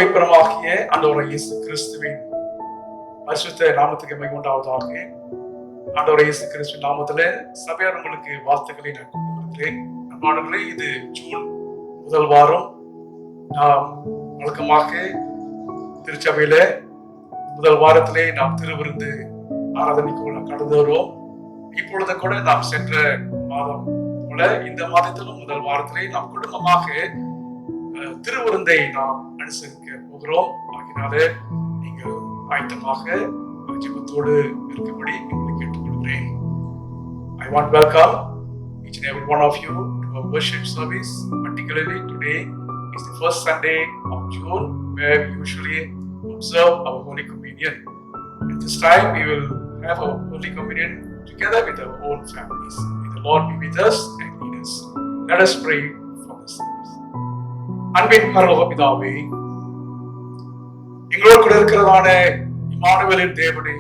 மீட்பருமாகிய ஆண்டவராகிய இயேசு கிறிஸ்துவின் பரிசுத்த நாமத்துக்கு மகிமை உண்டாவதாக. ஆண்டவராகிய இயேசு கிறிஸ்துவின் நாமத்திலே சபையார் உங்களுக்கு வாழ்த்துக்களை நான் கொண்டு வருகிறேன். அன்பானவர்களே, இது ஜூன் முதல் வாரம். நாம் வழக்கமாக திருச்சபையில முதல் வாரத்திலே நாம் திருவிருந்து ஆராதனைக்கு நாம் கடந்து வருவோம். இப்பொழுது கூட நாம் சென்ற மாதம் போல இந்த மாதத்திலும் முதல் வாரத்திலே நாம் குடும்பமாக திருவிருந்தை நாம் அனுசரிக்க போகிறோம். ஆகினாலே நீங்கள் ஆயத்தமாக ஜெபத்தோடு இருக்கும்படி உங்களை கேட்டுக்கொள்கிறேன். I want to welcome each and every one of you to our worship service. Particularly today is the first Sunday of June, where we usually observe our Holy Communion. At this time, we will have our Holy Communion together with our own families. May the Lord be with us and lead us. Let us pray for this service. அன்பின் பரலோக பிதாவே, எங்களோடு கூட இருக்கிறதான இம்மானுவேலின் தேவனே,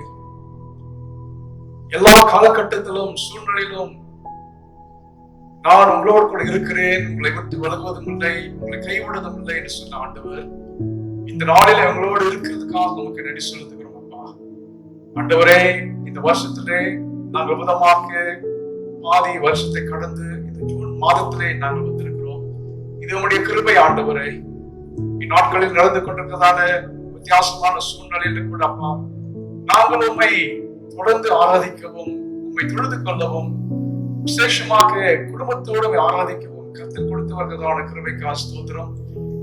எல்லா காலகட்டத்திலும் சூழ்நிலையிலும் நான் உங்களோடு கூட இருக்கிறேன், உங்களை விட்டு விலகுவதும் இல்லை, உங்களை கைவிடுவதும் இல்லை என்று சொன்ன ஆண்டவர், இந்த நாளில் உங்களோடு இருக்கிறதுக்காக உங்களுக்கு நன்றி செலுத்துகிறோம். அப்பா ஆண்டவரே, இந்த வருஷத்திலே நாங்கள் விதமாக பாதி வருஷத்தை கடந்து இந்த ஜூன் மாதத்திலே நாங்கள் வந்திருக்கிறோம். இது உங்களுடைய கிருபை ஆண்டவரே. இந்நாட்களில் நடந்து கொண்டிருக்கிறதான வித்தியாசமான சூழ்நிலையில கூட அப்பா, நாங்கள் உண்மை தொடர்ந்து ஆராதிக்கவும், உண்மை தொழுது கொள்ளவும், விசேஷமாக குடும்பத்தோடு ஆராதிக்கவும் கற்றுக் கொடுத்து வருகிறதான கிருபைக்காக ஸ்தோத்திரம்.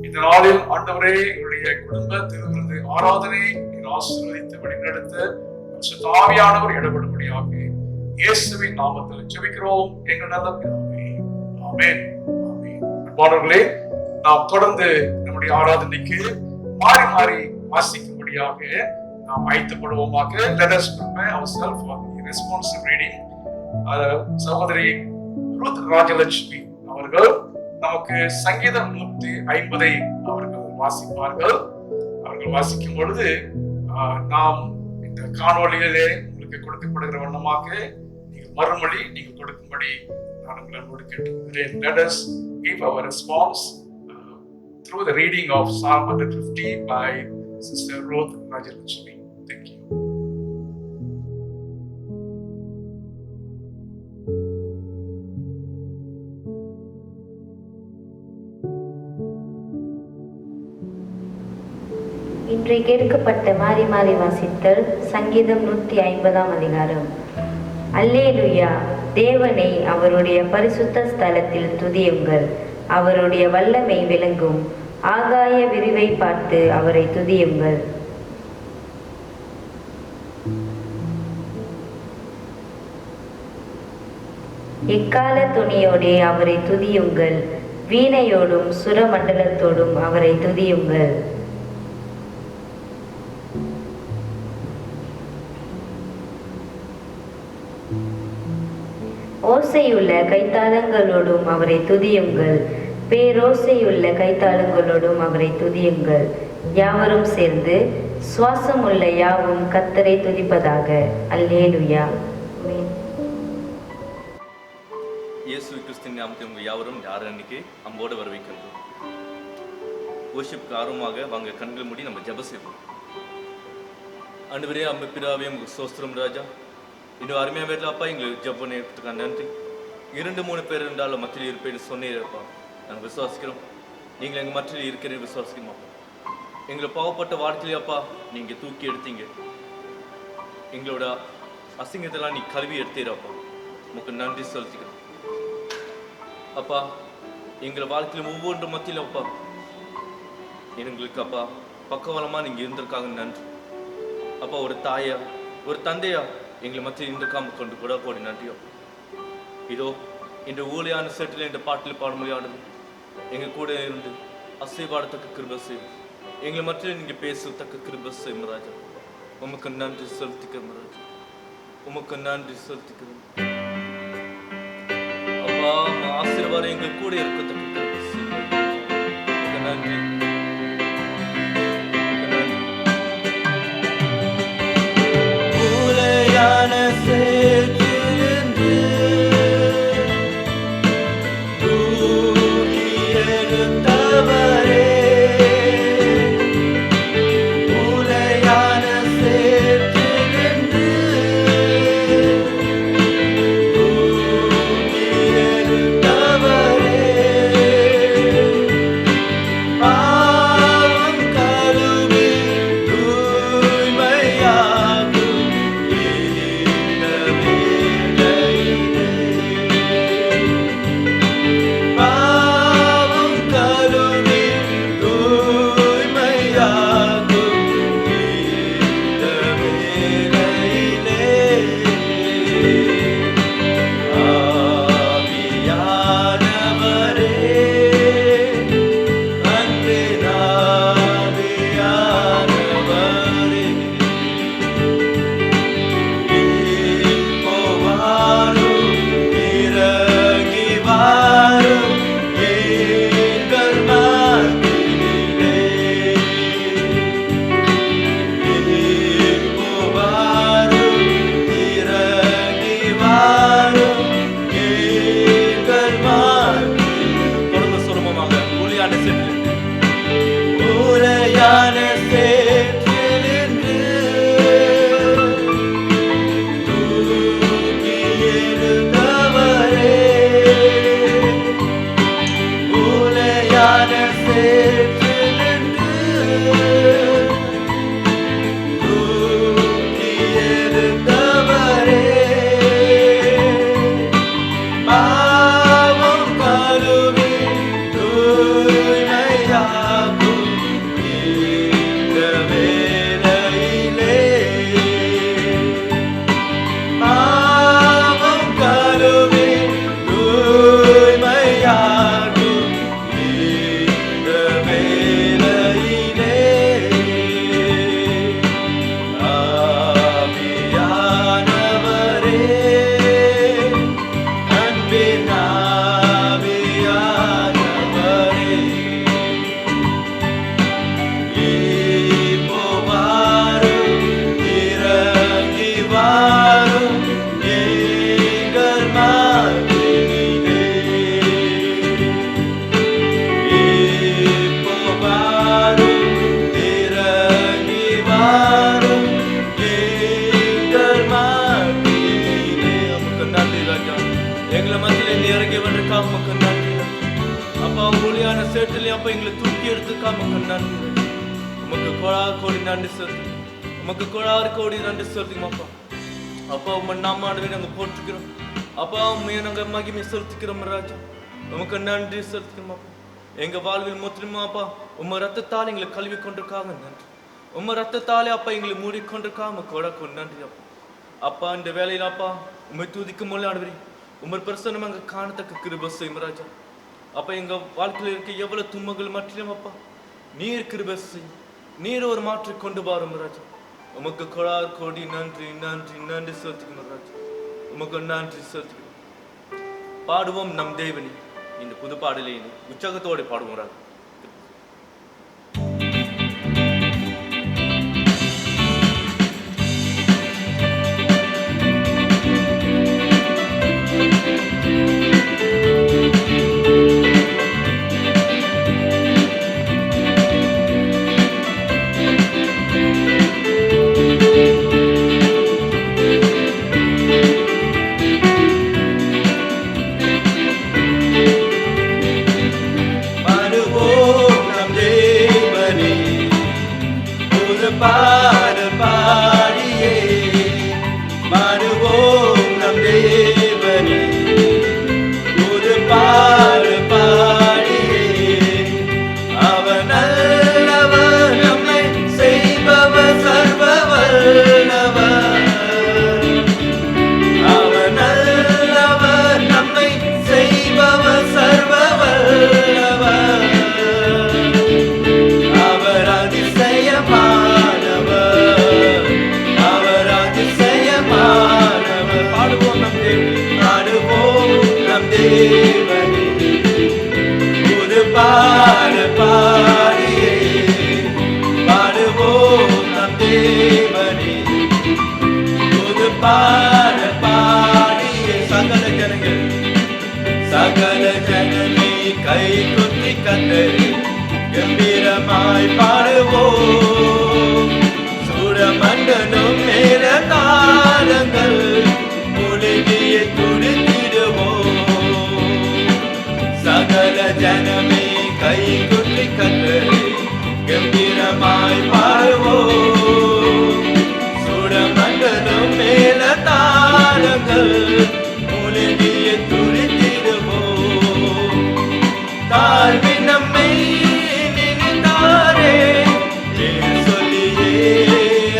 இந்த நாளில் ஆண்டவரே, எங்களுடைய குடும்ப திருவிருந்து ஆராதனை ஆசீர்வதித்து வழிநடத்த ஆவியானவர் இடப்படும்படியாக இயேசுவின் நாமத்தில் ஜெபிக்கிறோம் எங்கள் நல்ல பிதாவே. ஆமென். மாணவர்களே, நாம் தொடர்ந்து நம்முடைய ஆராதனைக்கு மாறி மாறி வாசிக்கும்படியாக நாம் ஆயத்தப்படுவோமாக. Let us prepare ourselves for the responsive reading. சகோதரி ரூத் ராஜலட்சுமி அவர்கள் நமக்கு சங்கீதம் 150 அவர்கள் வாசிப்பார்கள். அவர்கள் வாசிக்கும் பொழுது நாம் இந்த காணொலியிலே உங்களுக்கு கொடுக்கப்படுகிற வண்ணமாக நீங்கள் மறுமொழி நீங்கள் கொடுக்கும்படி நான் உங்களோடு கேட்டுக்கிறேன். Let us give our response through the reading of Psalm 150 by Sister Ruth Rajalakshmi. Thank you. இன்றைக்கு எடுக்கப்பட்ட மாறி மாறி வாசித்தல் சங்கீதம் 150 அதிகாரம். அல்லேலூயா! தேவனை அவருடைய பரிசுத்த ஸ்தலத்தில் துதியுங்கள். அவருடைய வல்லமை விளங்கும். ஆகாய விரிவை பார்த்து அவரை துதியுங்கள். எக்கால துணியோடே அவரை துதியுங்கள். வீணையோடும் சுரமண்டலத்தோடும் அவரை துதியுங்கள். ஓசையுள்ள கைத்தாளங்களோடும் அவரை துதியுங்கள். பேரோசையுள்ள கைத்தாளங்களோடும் அவரை துதியுங்கள். யாவரும் சேர்ந்து சுவாசமுள்ள யாவும் கர்த்தரை துதிப்பதாக. அல்லேலூயா. இயேசு கிறிஸ்துவின் நாமத்தில் உங்கள் யாவரும் அன்னைக்கு அம்போடு வரவேற்கின்றோம். வொர்ஷிப்க்கு ஆர்வமாக வாங்க கண்கள் மூடி நம்ம ஜெபம் செய்வோம். ஆண்டவரே, அம்மா பிதாவே, உங்களுக்கு ஸ்தோத்திரம் ராஜா. இன்னும் அருமையாக வேறல அப்பா, எங்களுக்கு ஜெபம் நேரத்துக்காக நன்றி. 2-3 பேர் இருந்தாலும் மத்தியில் இருப்பேன்னு சொன்னீரப்பா, நாங்கள் விசுவாசிக்கிறோம். நீங்கள் எங்கள் மத்தியில் இருக்கிறேன்னு விசுவாசிக்கிறோம் அப்பா. எங்களை பாவப்பட்ட வார்த்தையிலேப்பா நீங்கள் தூக்கி எடுத்தீங்க. எங்களோட அசிங்கத்தெல்லாம் நீ கழுவி எடுத்தீரப்பா, உங்களுக்கு நன்றி செலுத்திக்கிறோம் அப்பா. எங்களை வாழ்க்கையில் ஒவ்வொன்று மத்தியில் அப்பா எங்களுக்கு அப்பா பக்கவலமாக நீங்கள் இருந்திருக்காங்க நன்றி அப்பா. ஒரு தாயா ஒரு தந்தையா எங்களை மத்தியில் இருந்திருக்காம கொண்டு கூட போடி நன்றியோ. இதோ இந்த ஊழியான செட்டில் இந்த பாட்டில் பாட முடியானது எங்கள் கூட இருந்து அசைவாடத்தக்க கிருபை செய்யும். எங்களை மத்தியில் நீங்கள் பேசத்தக்க கிருபை செய்யும் ராஜா. உமக்கு நன்றி செலுத்திக்கிறோம் ராஜா, உமக்கு நன்றி செலுத்திக்கிறோம் அப்பா. ஆசீர்வாதம் எங்கள் கூட இருக்கத்தக்க கிருபை செய்யும். நன்றி. சேற்றிலே அப்பா எங்களை தூக்கி எடுத்துக்காம நன்றி. உமக்கு கோடி நன்றி செலுத்து. உமக்கு கோடி நன்றி செலுத்துங்க அப்பா. அப்பா உண்மை நாம ஆண்டவரே நாங்கள் போட்டுக்கிறோம் அப்பா. உண்மையை நாங்கள் மகிமை செலுத்திக்கிறோம் ராஜா. உமக்கு நன்றி செலுத்துக்கிறோம் அப்பா. எங்க வாழ்வில் முற்றிலுமா அப்பா உம்ம ரத்தத்தால் எங்களை கழுவி கொண்டிருக்காங்க நன்றி. உம்ம ரத்தத்தாலே அப்பா எங்களை மூடிக்கொண்டிருக்காம கொண்டு நன்றி அப்பா. அப்பா இந்த வேலையில் அப்பா உண்மை துதிக்கும் போது ஆண்டவரே உம்மர் பிரசன்னம் அங்கே காணத்தக்க கிருபை செய்யும் ராஜா. அப்பா எங்க வாழ்க்கையில் இருக்க எவ்வளவு துன்பங்கள் மற்றிலும் அப்பா நீர் கிருபை செய்யும். நீர் ஒரு மாற்றி கொண்டு வரும் ராஜா. உமக்கு கோடி நன்றி நன்றி நன்றி செலுத்துகிறோம் ராஜா. உமக்கு நன்றி செலுத்துகிறோம். பாடுவோம் நம் தேவனே. இந்த புது பாடலை உற்சாகத்தோடு பாடுவோம் ராஜா. சகல ஜனமே கை குத்தி கத்தரி கம்பீரமாய் பாடுவோம். சூடமண்டலம் மேல தாளங்கள் மூலிகைய துடித்திடுவோம். சகல ஜனமே கை குத்தி கத்தரி கம்பீரமாய் பாடுவோம். சூடமண்டலம் மேல தாளங்கள் மூலிகைய தாழ்வி நம்மை நினைத்தாரே சொல்லியே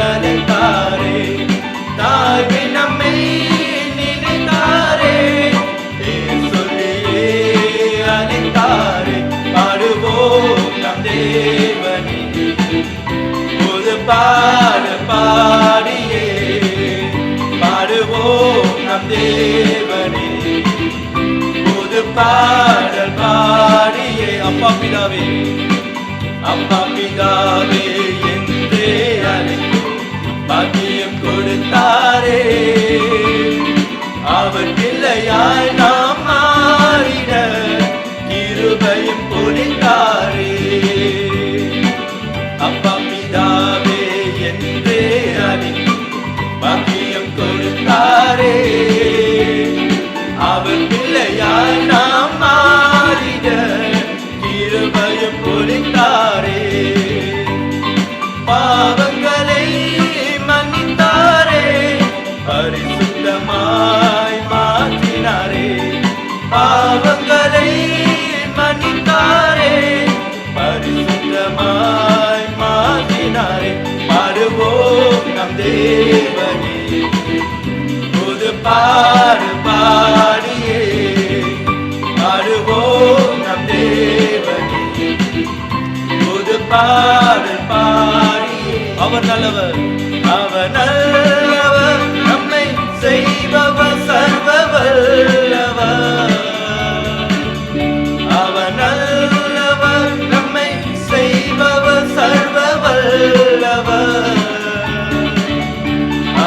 அழைத்தாரே. தாழ்வி நம்மை நினைத்தாரே சொல்லியே அழைத்தாரே. பாடுவோம் நம் தேவனே புது பாடு பாடியே. பாடுவோம் நம் தேவனே புது பாடல் பாடியே. அப்பா பிதாவே அப்பா பிதாவே என்றே அழைக்கும் பாக்கியம் கொடுத்தாரே. அவர் பிள்ளையாய் நாம் மாறிட கிருபையும் பொழித்தாரே. அப்பா பிதாவே என்றே அழைக்கும் பாக்கியம் கொடுத்தாரே. அவர் பிள்ளையாய் நாம் மாறிட கிருபையும் பொழித்தாரே. பாவங்களை மன்னித்தாரே பரிசுத்தமாய் மாற்றினாரே. பாவங்களை மன்னித்தாரே பரிசுத்தமாய் மாற்றினாரே. பாடுவோம் நம் தேவனே புது பாடு பாடியே. பாடுவோம் நம் தேவனே புது பாடு பாடியே. அவர் நல்லவர் அவர் நல்லவர் நம்மை செய்பவர் சர்வ வல்லவர். அவர் நல்லவர் நம்மை செய்பவர் சர்வ வல்லவர்.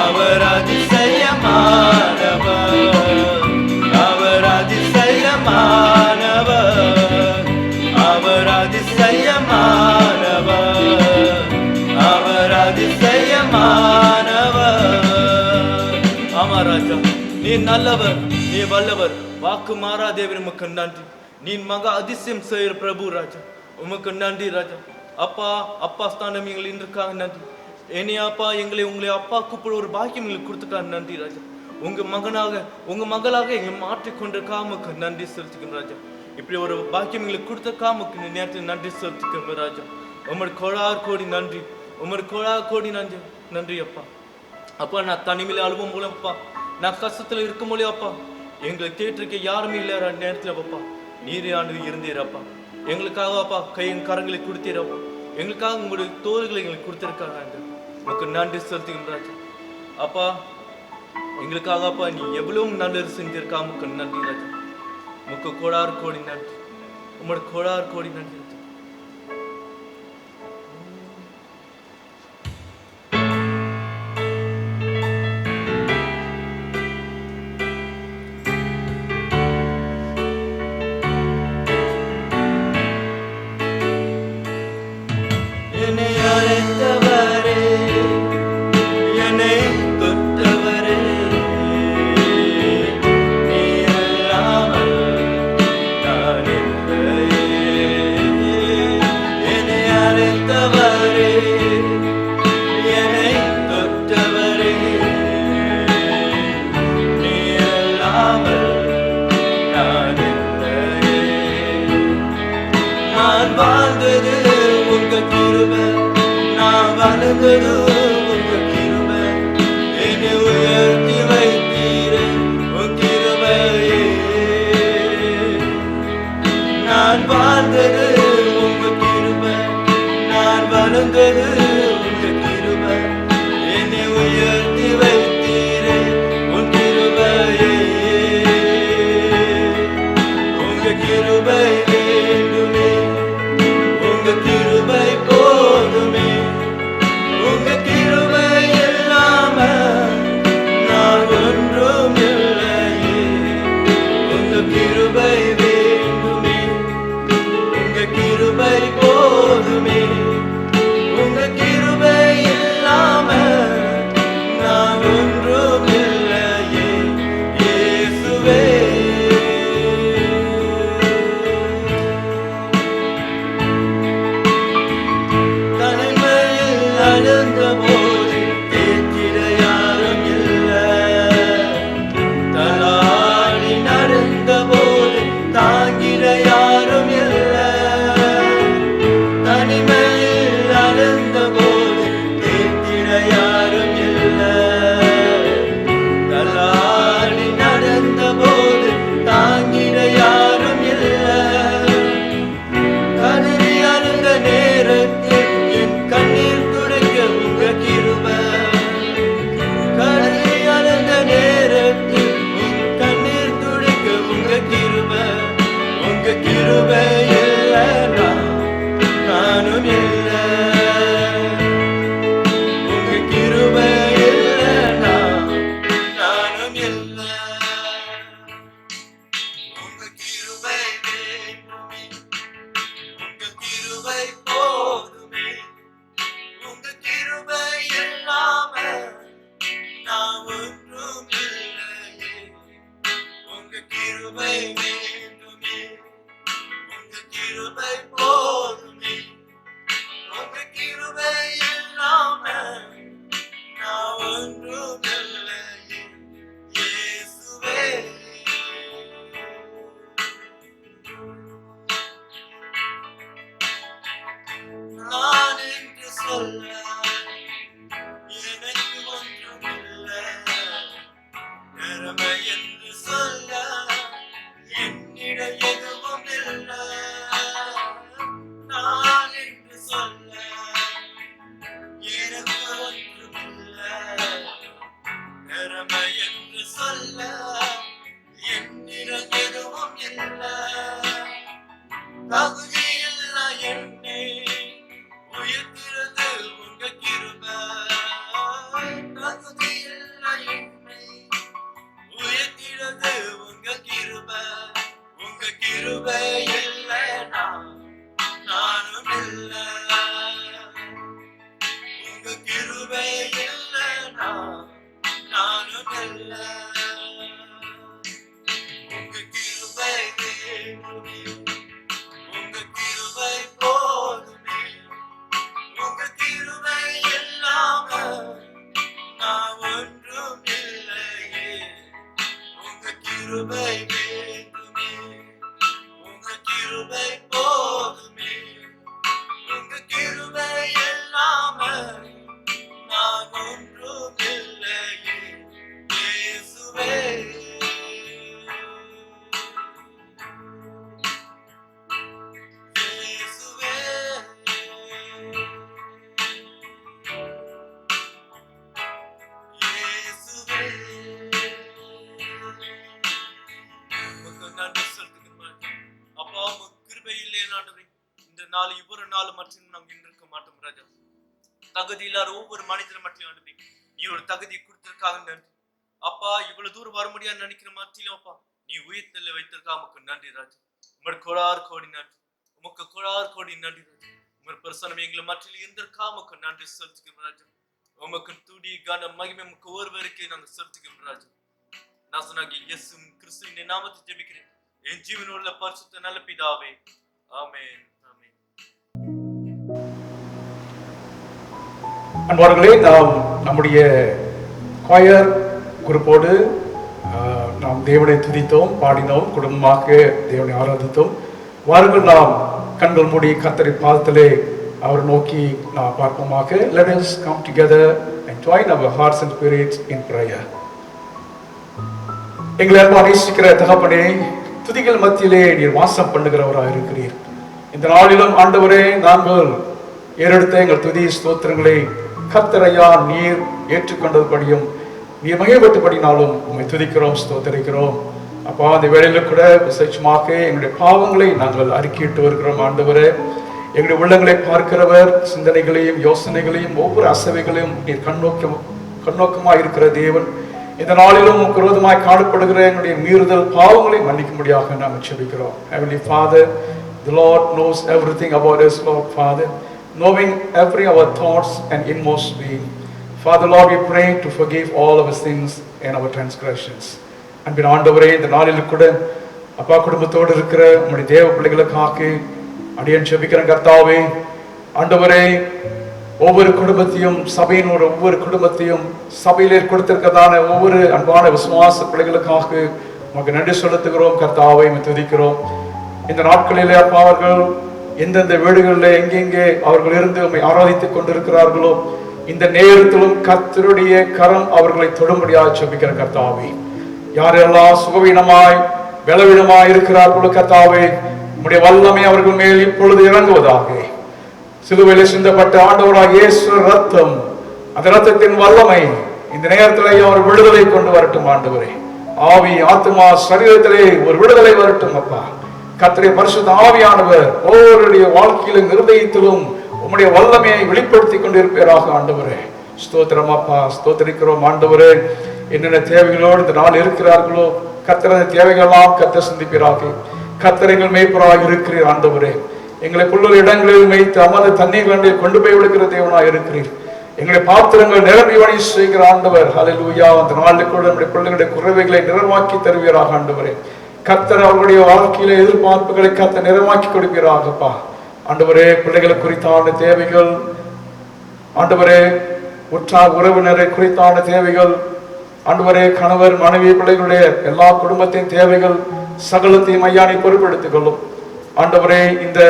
அவர் அதிசயமானவர். அவர் அதிசயமானவர். அவர் அதிசயமானவர். அவர் அதிசயமானவர். ஆமா ராஜா நீ நல்லவர் நீ வல்லவர். வாக்கு மாறா தேவன் உமக்கு நன்றி. நீ மகா அதிசயம் செய்கிற பிரபு ராஜா. உமக்கு நன்றி ராஜா. அப்பா, அப்பா ஸ்தானம் எங்களுக்கு இருக்காங்க நன்றி. அப்பா எங்களை உங்களை அப்பா கூப்பிட ஒரு பாக்கியம் எங்களுக்கு கொடுத்துட்டாரு நன்றி ராஜா. உங்க மகனாக உங்க மகளாக எங்களை மாற்றிக்கொண்டிருக்காமக்கு நன்றி செலுத்திக்கணும் ராஜா. இப்படி ஒரு பாக்கியம் எங்களுக்கு கொடுத்தக்காமக்கு நேரத்தில் நன்றி செலுத்திக்கணும் ராஜா. உமர் கோடார் கோடி நன்றி, உமர் கோடார் கோடி நன்றி நன்றி அப்பா. அப்பா நான் தனிமையில அழுவும் போல அப்பா, நான் கஷ்டத்துல இருக்கும் போலே அப்பா, எங்களை கேட்டிருக்க யாருமே இல்லை நேரத்தில் அப்பா நீரே ஆண்டு இருந்தீரப்பா. எங்களுக்காக அப்பா கரங்களை கொடுத்தீரப்பா, எங்களுக்காக உங்களுடைய தோள்களை எங்களுக்கு கொடுத்திருக்காங்க. உனக்கு நன்றி செலுத்திக்கணும் ராஜா. அப்பா எங்களுக்காக அப்பா நீ எவ்வளவு நல்லது செஞ்சிருக்காமக்கு நன்றி ராஜா. உனக்கு கோடார் கோடி நன்றி, உங்களோட கோடார் கோடி நன்றி ராஜா. Give கிருபை வேண்டுமே, உங்க கிருபை போதுமே, உங்க கிருபை இல்லாம நான் ஒன்றும் இல்லையே இயேசுவே. இயேசுவே. இயேசுவே. உமக்கு நன்றி செலுத்துகிறேன். அப்பா உங்க கிருபை இல்லையே ஆண்டவரே, இந்த நாள் இவ்வொரு நாள் மற்றும் நாம் இருக்க மாட்டோம் ராஜா. தகுதி இல்லாத ஒவ்வொரு மனிதர் மட்டும் ஆண்டவரே நீ ஒரு தகுதி கொடுத்திருக்காங்க நன்றி அப்பா. இவ்வளவு தூரம் வர முடியாது நினைக்கிற மத்தியிலும் அப்பா நீ உயிர்த்தெல்ல வைத்திருக்கா. உமக்கு நன்றி ராஜா. உமக்கு கோடார் கோடி நன்றி. உமக்கு கோடார் கோடி நன்றி ராஜா. உமக்கு பிரசனம் எங்களை மத்தியில் இருந்திருக்கா. உமக்கு நன்றி செலுத்துகிறோம் ராஜா. உமக்கு துதி கன மகிமை உமக்கு ஒருவருக்கே நாங்கள் செலுத்துகிறோம் ராஜா. நாசனாகி இயேசு கிறிஸ்துவின் நாமத்தில் ஜெபிக்கிறேன் என் ஜீவனுள்ள பரிசுத்த நல்ல பிதாவே. ஆமென். ஆமென். அன்பார்களே, நாம் நம்முடைய கொயர் குரூப்போடு நாம் தேவனை துதித்தோம், பாடினோம், குடும்பமாக தேவனை ஆராதித்தோம். வாருங்கள் நாம் கண்கள் மூடி கர்த்தரை பாதத்திலே அவர் நோக்கி நாம் பார்ப்போமாக. Let us come together and join our hearts and spirits in prayer. எங்களை அன்பாக நேசிக்கிற தகப்பனே, துதிகள் மத்தியிலே நீர் வாசம் பண்ணுகிறவராக இருக்கிறீர். இந்த நாளிலும் ஆண்டவரே, நாங்கள் ஏறெடுத்த எங்கள் துதி ஸ்தோத்திரங்களை கர்த்தரையா நீர் ஏற்றுக்கொண்டபடியும் நீர் மகிழ்பட்டபடினாலும் உம்மை துதிக்கிறோம், ஸ்தோத்தரிக்கிறோம். அப்பா, அந்த வேளையில கூட விசேஷமாக எங்களுடைய பாவங்களை நாங்கள் அறிக்கையிட்டு வருகிறோம். ஆண்டவரே, எங்களுடைய உள்ளங்களை பார்க்கிறவர், சிந்தனைகளையும் யோசனைகளையும் ஒவ்வொரு அசைவைகளையும் நீர் கண்ணோக்கமாக இருக்கிற தேவன். இந்த நாளிலும் விரோதமாய் காணப்படுகிற எங்களுடைய மீறுதல் பாவங்களை மன்னிக்கும்படியாக நாங்கள் செபிக்கிறோம். Heavenly Father, the Lord knows everything about us, Lord Father, knowing every our thoughts and inmost being. Father, Lord, we pray to forgive all our sins and our transgressions. அன்பின் ஆண்டவரே, இந்த நாளில் கூட அப்பா குடும்பத்தோடு இருக்கிற உங்களுடைய தேவ பிள்ளைகளுக்காக அடியேன் செபிக்கிறேன் கர்த்தாவே. ஆண்டவரே, ஒவ்வொரு குடும்பத்தையும் சபையின் ஒவ்வொரு குடும்பத்தையும் சபையிலே கொடுத்திருக்கிறதான ஒவ்வொரு அன்பான விசுவாச பிள்ளைகளுக்காக உமக்கு நன்றி செலுத்துகிறோம் கர்த்தாவை துதிக்கிறோம். இந்த நாட்களிலே அப்பா அவர்கள் எந்தெந்த வீடுகளில் எங்கெங்கே அவர்கள் இருந்து உம்மை ஆராதித்துக் கொண்டிருக்கிறார்களோ இந்த நேரத்திலும் கர்த்தருடைய கரம் அவர்களை தொடும்படியாக செபிக்கிற கர்த்தாவே. யாரெல்லாம் சுகவீனமாய் பலவீனமாய் இருக்கிறார்களோ கர்த்தாவே, உம்முடைய வல்லமை அவர்கள் மேல் இப்பொழுது இறங்குவதாக. சிலுவையிலே சிந்தப்பட்ட ஆண்டவராகிய இயேசு ரத்தம், அந்த ரத்தத்தின் வல்லமை இந்த நேரத்திலே அவர் விடுதலை கொண்டு வரட்டும் ஆண்டவரே. ஆவி ஆத்மா சரீரத்திலே ஒரு விடுதலை வரட்டும் அப்பா. கர்த்தருடைய பரிசுத்த ஆவியானவர் ஒவ்வொருடைய வாழ்க்கையிலும் இருதயத்திலும் உம்முடைய வல்லமையை வெளிப்படுத்தி கொண்டிருப்பீராக ஆண்டவரே. ஸ்தோத்திரம் அப்பா, ஸ்தோத்திரிக்கிறோம் ஆண்டவரே. என்னென்ன தேவைகளோடு இந்த நாள் இருக்கிறார்களோ கர்த்தரது தேவைகளெல்லாம் கர்த்தர் சிந்திப்பீராக. கர்த்தரைகள் மேய்ப்பராக இருக்கிறீர் ஆண்டவரே. எங்களை புல்லுள்ள இடங்களில் மேய்த்து அமர்ந்த தண்ணீர் கொண்டு போய் விடுக்கிற தேவனாக இருக்கிறீர். எங்களுடைய பாத்திரங்கள் நிரம்பி வழி செய்கிற ஆண்டவர். ஹல்லேலூயா. அந்த நாளில் கூட நம்முடைய பிள்ளைகளுடைய குறைவைகளை நிறைவாக்கி தருவீராக ஆண்டவரே. கர்த்தர் அவர்களுடைய வாழ்க்கையில எதிர்பார்ப்புகளை கர்த்தர் நிறைவாக்கி கொடுப்பீராகப்பா ஆண்டவரே. பிள்ளைகளை குறித்தான தேவைகள் ஆண்டவரே, உற்றார் உறவினரை குறித்தான தேவைகள் ஆண்டவரே, கணவர் மனைவி பிள்ளைகளுடைய எல்லா குடும்பத்தின் தேவைகள் சகலத்தையும் ஐயானை பொறுப்பெடுத்துக் கொள்ளும் ஆண்டவரே. இந்த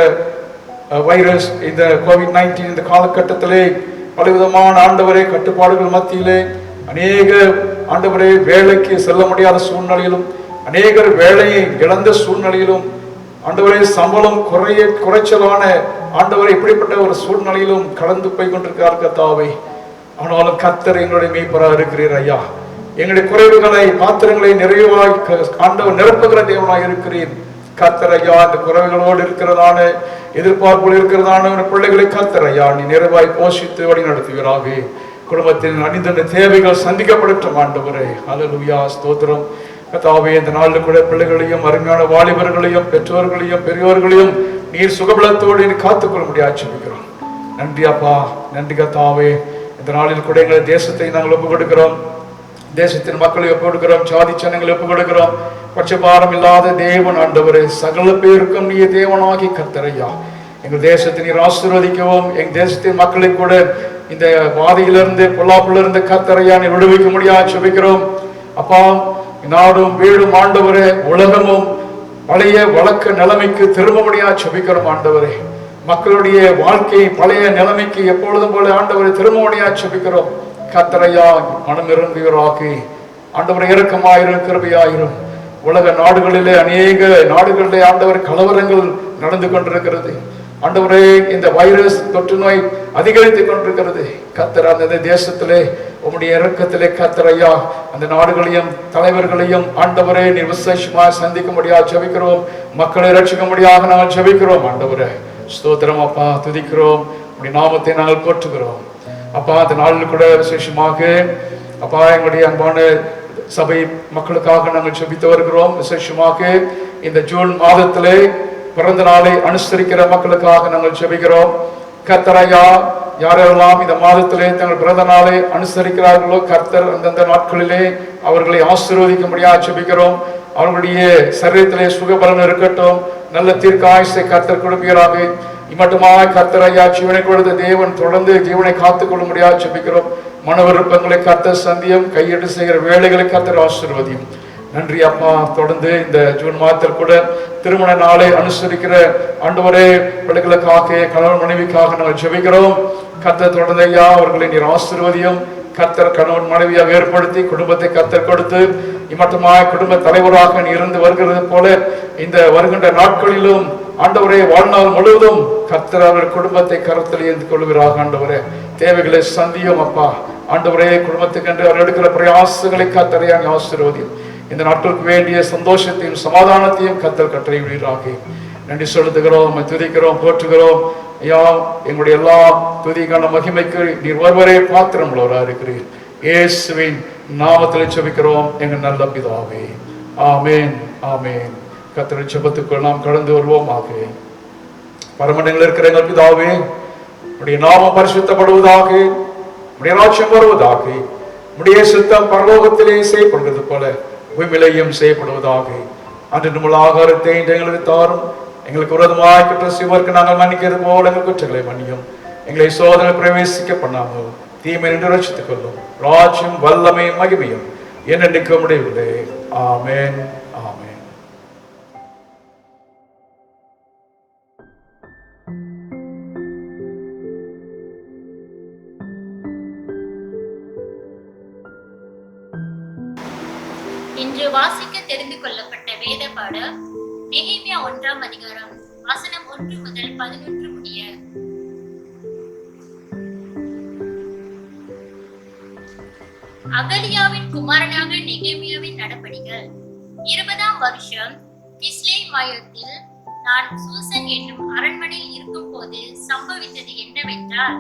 வைரஸ், இந்த COVID-19 இந்த காலகட்டத்திலே பலவிதமான ஆண்டவரே கட்டுப்பாடுகள் மத்தியிலே அநேக ஆண்டவரே வேலைக்கு செல்ல முடியாத சூழ்நிலையிலும் அநேகர் வேலையை இழந்த சூழ்நிலையிலும் ஆண்டவரே சம்பளம் குறைச்சலான ஆண்டவரே இப்படிப்பட்ட ஒரு சூழ்நிலையிலும் கடந்து போய் கொண்டிருக்கிறார் கர்த்தாவே. ஆனாலும் கர்த்தர் எங்களுடைய மேய்ப்பராக இருக்கிறீர் ஐயா. எங்களுடைய குறைவுகளை பாத்திரங்களை நிறைவாய் ஆண்டவர் நிரப்புகிற தேவனாக இருக்கிறீர் கர்த்தர் ஐயா. இந்த குறைவுகளோடு இருக்கிறதான எதிர்பார்ப்புகள் இருக்கிறதான பிள்ளைகளை கர்த்தர் ஐயா நீ நிறைவாய் போஷித்து வழி நடத்துகிறாக. குடும்பத்தின் அணிந்த தேவைகள் சந்திக்கப்படட்டும் ஆண்டவரே. ஹல்லேலூயா. ஸ்தோத்திரம் கர்த்தாவே. இந்த நாளில் கூட பிள்ளைகளையும் அருமையான வாலிபர்களையும் பெற்றோர்களையும் பெரியோர்களையும் நீர் சுகபலத்தோடு நீ காத்துக்கொள்ள முடியாது சொல்லிக்கிறோம். நன்றி அப்பா, நன்றி கர்த்தாவே. இந்த நாளில் கூட எங்களை தேசத்தை நாங்கள் ஒப்புக் கொடுக்கிறோம், தேசத்தின் மக்களை ஒப்புக் கொடுக்கிறோம், சாதி சனங்களை ஒப்புக் கொடுக்கிறோம். பட்சபாரம் இல்லாத தேவன் ஆண்டவரே, சகல பேருக்கும் நீ தேவனாகி கர்த்தரையா. எங்கள் தேசத்தை நீர் ஆசீர்வதிக்கவும், எங்கள் தேசத்தின் மக்களை கூட இந்த வாதியிலிருந்து பொல்லாப்பிலிருந்து கர்த்தரையா நீ விடுவிக்க முடியாது சொல்லிக்கிறோம் அப்பா. நாடும் வீடும் ஆண்டவரே, உலகமும் பழைய வழக்க நிலைமைக்கு திரும்பபடியா செபிக்கிறோம் ஆண்டவரே. மக்களுடைய வாழ்க்கை பழைய நிலைமைக்கு எப்பொழுதும் போல ஆண்டவரை திரும்பபடியா செபிக்கிறோம். கர்த்தரையா மனம் இறங்குகிறாக்கி ஆண்டவரை இரக்கமாயிரும், கிருபையாயிரும். உலக நாடுகளிலே அநேக நாடுகளிலே ஆண்டவர் கலவரங்கள் நடந்து கொண்டிருக்கிறது ஆண்டவரே. இந்த வைரஸ் தொற்று நோய் அதிகரித்துக் கொண்டிருக்கிறது. கர்த்தர் அந்த தேசத்திலே உம்முடைய இரக்கத்திலே கர்த்தரையா அந்த நாடுகளையும் தலைவர்களையும் ஆண்டவரே நீர் விசேஷமாக சந்திக்க முடியாது ஜெபிக்கிறோம். மக்களை ரட்சிக்க முடியாக நாங்கள் ஜெபிக்கிறோம் ஆண்டவரே. ஸ்தோத்திரம் அப்பா, துதிக்கிறோம். உம்முடைய நாமத்தை நாங்கள் போற்றுகிறோம் அப்பா. அந்த நாளில் கூட விசேஷமாக அப்பா எங்களுடைய அன்பான சபை மக்களுக்காக நாங்கள் ஜெபித்து வருகிறோம். விசேஷமாக இந்த ஜூன் மாதத்திலே பிறந்த நாளை அனுசரிக்கிற மக்களுக்காக நாங்கள் ஜெபிக்கிறோம். கர்த்தரையா யாரெல்லாம் இந்த மாதத்திலே தங்கள் பிறந்த நாளை அனுசரிக்கிறார்களோ கர்த்தர் அந்தந்த நாட்களிலே அவர்களை ஆசீர்வதிக்க முடியாது ஜெபிக்கிறோம். அவர்களுடைய சரீரத்திலே சுகபலன் இருக்கட்டும், நல்ல தீர்க்க ஆயுசை கர்த்தர் கொடுப்பீராக. இம்மட்டுமாய் கர்த்தரையா ஜீவனை கொடுத்த தேவன் தொடர்ந்து ஜீவனை காத்துக்கொள்ள முடியாது ஜெபிக்கிறோம். மன விருப்பங்களை கர்த்தர் சந்தியும், கையெடு செய்கிற வேலைகளை கர்த்தர் ஆசீர்வதியும். நன்றி அப்பா. தொடர்ந்து இந்த ஜூன் மாதத்தில் கூட திருமண நாளை அனுசரிக்கிற ஆண்டவரே பிள்ளைகளுக்காக, கணவன் மனைவிக்காக நாங்கள் ஜெபிக்கிறோம். கர்த்தர் தொடர்ந்து ஐயா அவர்களை நீர் ஆசீர்வதியும். கர்த்தர் கணவன் மனைவியாக ஏற்படுத்தி குடும்பத்தை கர்த்தர் கொடுத்து இம்மட்டுமாய் குடும்ப தலைவராக நீ இருந்து வருகிறது போல இந்த வருகின்ற நாட்களிலும் ஆண்டவரே வாழ்நாள் முழுவதும் கர்த்தர் அவர் குடும்பத்தை கருத்தில் ஏந்து கொள்கிறாக. ஆண்டவரே தேவைகளை சந்தியும் அப்பா. ஆண்டவரே குடும்பத்துக்கென்று அவர் எடுக்கிற பிரயாசங்களை கர்த்தரையாக ஆசீர்வதியும். இந்த நாட்களுக்கு வேண்டிய சந்தோஷத்தையும் சமாதானத்தையும் கர்த்தர் கட்டளையிடுவீராக. நன்றி செலுத்துகிறோம், துதிக்கிறோம், போற்றுகிறோம். ஐயா எங்களுடைய எல்லா துதிக்கான மகிமைக்கு நீர் ஒருவரே பாத்திரம் உள்ளவராக இருக்கிறீர். இயேசுவின் நாமத்தில் ஜெபிக்கிறோம் எங்கள் நல்ல பிதாவே. ஆமேன், ஆமேன். கர்த்தருடைய ஜெபத்துக்குள் நாம் கடந்து வருவோமாக. பரமண்டலங்களில் இருக்கிற எங்கள் பிதாவே, உம்முடைய நாமம் பரிசுத்தப்படுவதாக, உம்முடைய ராஜ்யம் வருவதாக, உம்முடைய சித்தம் பரலோகத்திலே செய்யப்படுகிறது போல பூமியிலேயும் செய்யப்படுவதாக. அன்று நம்முள்ள ஆகாரத்தை எங்களுக்கு தாரும். எங்களுக்கு விரோதமாய் குற்றம் செய்வோருக்கு நாங்கள் மன்னிக்கிறது போல எங்கள் குற்றங்களை மன்னியும். எங்களை சோதனை பிரவேசிக்க பண்ணாமல் தீமை நின்று ரட்சித்துக் கொள்ளும். ராஜ்யம் வல்லமை மகிமையும் என்னென்னைக்கு முடியவில்லை. ஆமேன், ஆமேன். இன்று வாசிக்க தெரிந்து கொள்ளப்பட்ட வேத பாடம் நெகேமியா 1ஆம் அதிகாரம் வசனம் 1 முதல் 11 முடிய. அகலியாவின் குமாரனாக நெகேமியாவின் நடபடிகள் 20ஆம் வருஷம் கிஸ்லேவ் மாதத்தில் நான் சூசன் என்னும் அரண்மனையில் இருக்கும் போது சம்பவித்தது என்னவென்றால்,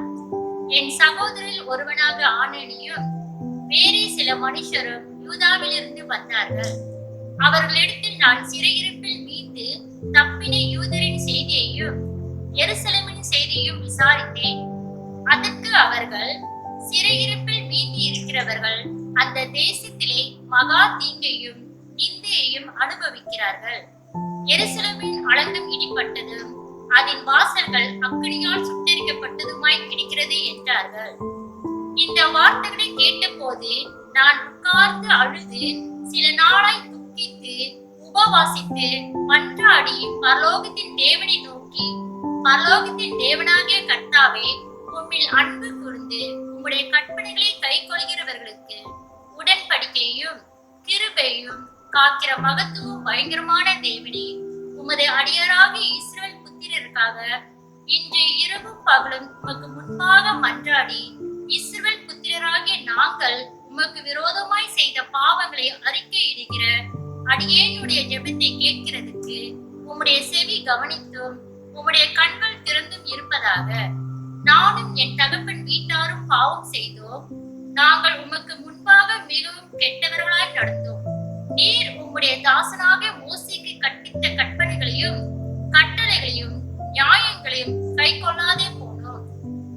என் சகோதரில் ஒருவனாக ஆனனியும் வேறே சில மனுஷரும் யூதாவிலிருந்து வந்தார்கள். அவர்களிடத்தில் நான் சிறையிருப்பில் மீண்டு தப்பின யூதரின் செய்தியையும் எருசலேமின் செய்தியையும் விசாரித்தேன். அதற்கு அவர்கள், சிறையிருப்பில் மீண்டு இருக்கிறவர்கள் அந்த தேசத்திலே மகா தீங்கையும் நிந்தையையும் அனுபவிக்கிறார்கள். எருசலேமின் அலங்கம் இடிப்பட்டதும் அதன் வாசல்கள் அக்கினியால் சுட்டெரிக்கப்பட்டதுமாய் கிடைக்கிறது என்றார்கள். இந்த வார்த்தைகளை கேட்ட போது நான் உட்கார்ந்து அழுது சில நாளாய் துக்கித்து உபவாசித்து மன்றாடி பரலோகத்தின் தேவனை நோக்கி, பரலோகத்தின் தேவனாகிய கர்த்தாவே, உம்மில் அன்பு கூர்ந்து உம்முடைய கற்பனைகளை கை கொள்கிறவர்களுக்கு உடன்படிக்கையும் கிருபையும் காக்கிற மகத்துவம் பயங்கரமான தேவனே, உமது அடியாராகிய இஸ்ரவேல் புத்திரருக்காக இன்று இரவும் பகலும் உமக்கு முன்பாக மன்றாடி, இஸ்ரவேல் புத்திரராகிய நாங்கள் உமக்கு விரோதமாய் செய்த பாவங்களை அறிக்கையிடுகிற அடியேனுடைய ஜெபத்தை கேட்கிறதுக்கு உம்முடைய செவி கவனித்தும் உம்முடைய கண்கள் திறந்தும் இருப்பதாக. நானும் என் தகப்பன் வீட்டாரும் பாவம் செய்தோம். நாங்கள் உமக்கு முன்பாக மிகவும் கெட்டவர்களாய் நடந்தோம். நீர் உம்முடைய தாசனாக மோசேக்கு கற்பித்த கற்பனைகளையும் கட்டளைகளையும் நியாயங்களையும் கை கொள்ளாதே போனோம்.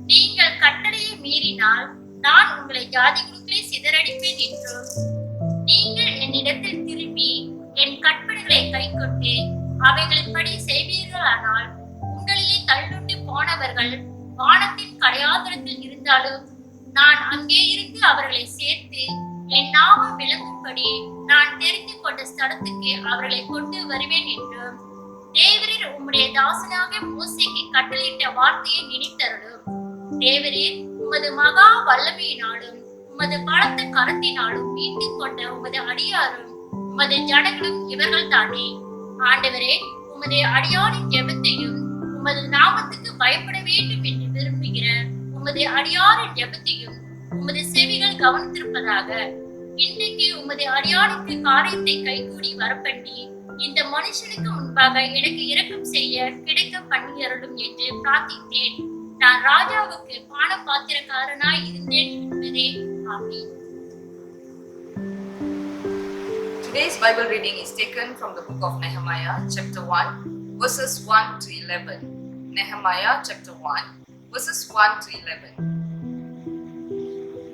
நீங்கள் கட்டளையை மீறினால் நான் உங்களை ஜாதிகளுக்குள்ளே சிதறடிப்பேன் என்றும், நீங்கள் என்னிடத்தில் திரும்பி என் கற்பனைகளை கை கொண்டு அவைகளின்படி செய்வீர்களானால் உங்களிலே தள்ளுண்டு போனவர்கள் வானத்தின் கடையாந்திரத்தில் இருந்தாலும் நான் அங்கே இருந்து அவர்களை சேர்த்து என் நாமம் விளங்கும் இருக்கும்படி நான் தெரிந்து கொண்ட ஸ்தலத்துக்கு அவர்களை கொண்டு வருவேன் என்றும் தேவரீர் உம்முடைய தாசனாக மோசேக்கு கட்டளையிட்ட வார்த்தையை நினைத்தருளும். தேவரீர் உமது மகா வல்லமையினாலும் உமது பலத்த கரத்தினாலும் மீண்டு கொண்ட உமது அடியாரும் உமது ஜனங்களும் இவர்கள் தானே. ஆண்டவரே, உமது அடியாரின் ஜெபத்தையும் உமது நாமத்துக்கு பயப்பட வேண்டும் என்று விரும்புகிற உமது அடியாரின் ஜெபத்தையும் உமது செவிகள் கவனித்திருப்பதாக. இன்றைக்கு உமது அடியாருக்கு காரியத்தை கைகூடி வரப்பண்ணி இந்த மனுஷனுக்கு முன்பாக எனக்கு இரக்கம் செய்ய கிடைக்க பண்ணியருளும் என்று பிரார்த்தித்தேன். நான் ராஜாவுக்கு பான பாத்திரக்காரனாய் இருந்தேன் என்பதே. ஆமென். Today's Bible reading is taken from the book of Nehemiah, chapter 1, verses 1 to 11. Nehemiah, chapter 1, verses 1 to 11.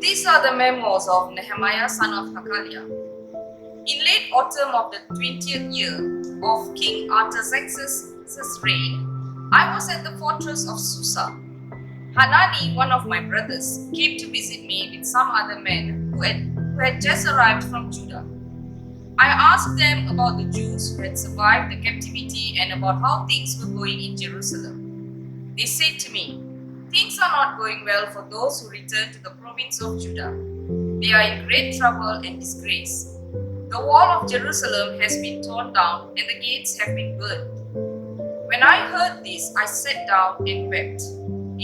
These are the memos of Nehemiah, son of Hakaliah. In late autumn of the 20th year of King Artaxerxes' reign, I was at the fortress of Susa. Hanani, one of my brothers, came to visit me with some other men who had just arrived from Judah. I asked them about the Jews who had survived the captivity and about how things were going in Jerusalem. They said to me, "Things are not going well for those who return to the province of Judah. They are in great trouble and disgrace. The wall of Jerusalem has been torn down and the gates have been burned." When I heard this, I sat down and wept.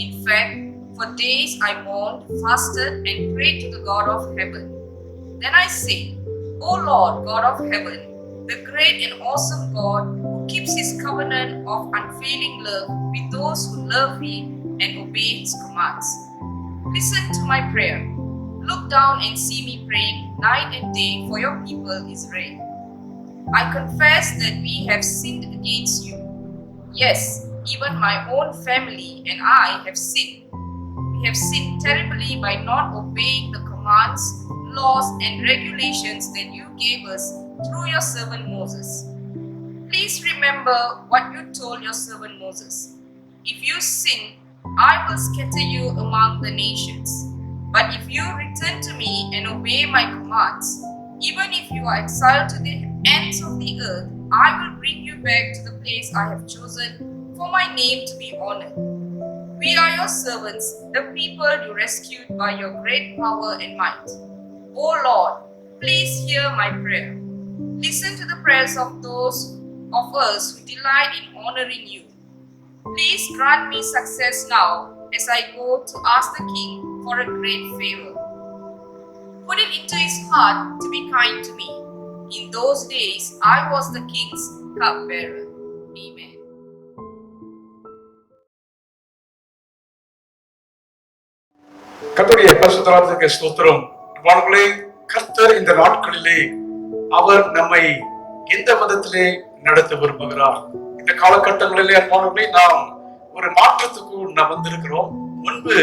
In fact, for days I mourned, fasted, and prayed to the God of heaven. Then I said, "O Lord, God of heaven, the great and awesome God who keeps his covenant of unfailing love with those who love him and obey his commands, listen to my prayer. Look down and see me praying night and day for your people Israel. I confess that we have sinned against you. Yes, even my own family and I have sinned. We have sinned terribly by not obeying the commands, laws, and regulations that you gave us through your servant Moses. Please remember what you told your servant Moses. If you sin, I will scatter you among the nations. But if you return to me and obey my commands, even if you are exiled to the ends of the earth, I will bring you back to the place I have chosen for my name to be honored. We are your servants, the people you rescued by your great power and might. O Lord, please hear my prayer. Listen to the prayers of those of us who delight in honoring you. Please grant me success now as I go to ask the king for a great favor. Put it into his heart to be kind to me. In those days, I was the king's cupbearer. Amen. கர்த்தருடைய பரிசுத்த நாமத்துக்கு ஸ்தோத்திரம். வானங்களே, கர்த்தர் இந்த நாட்களிலே அவர் நம்மை எந்த விதத்திலே நடத்த விரும்புகிறார்? இந்த காலகட்டங்களிலே வானங்களே, நாம் ஒரு மாற்றத்துக்கு நாம் வந்திருக்கிறோம். முன்பு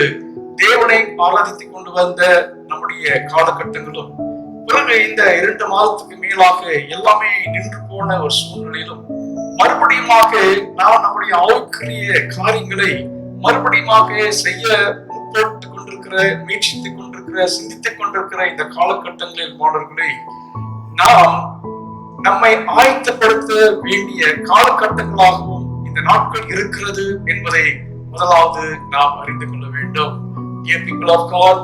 தேவனை ஆராதித்துக் கொண்டு வந்த நம்முடைய காலகட்டங்களும், பிறகு இந்த 2 மாதத்துக்கு மேலாக எல்லாமே நின்று போன ஒரு சூழ்நிலையிலும் மறுபடியுமாக நாம் நம்முடைய ஆவிக்குரிய காரியங்களை மறுபடியுமாக செய்ய முற்பட்டுக் கொண்டிருக்கிற, முயற்சித்துக் கொண்டிருக்கிற, சிந்தித்துக் கொண்டிருக்கிற இந்த காலகட்டங்களில் மாணவர்களை நாம் நம்மை ஆயத்தப்படுத்த வேண்டிய காலகட்டங்களாகவும் இந்த நாட்கள் இருக்கிறது என்பதை முதலாவது நாம் அறிந்து கொள்ள வேண்டும். Dear people of God,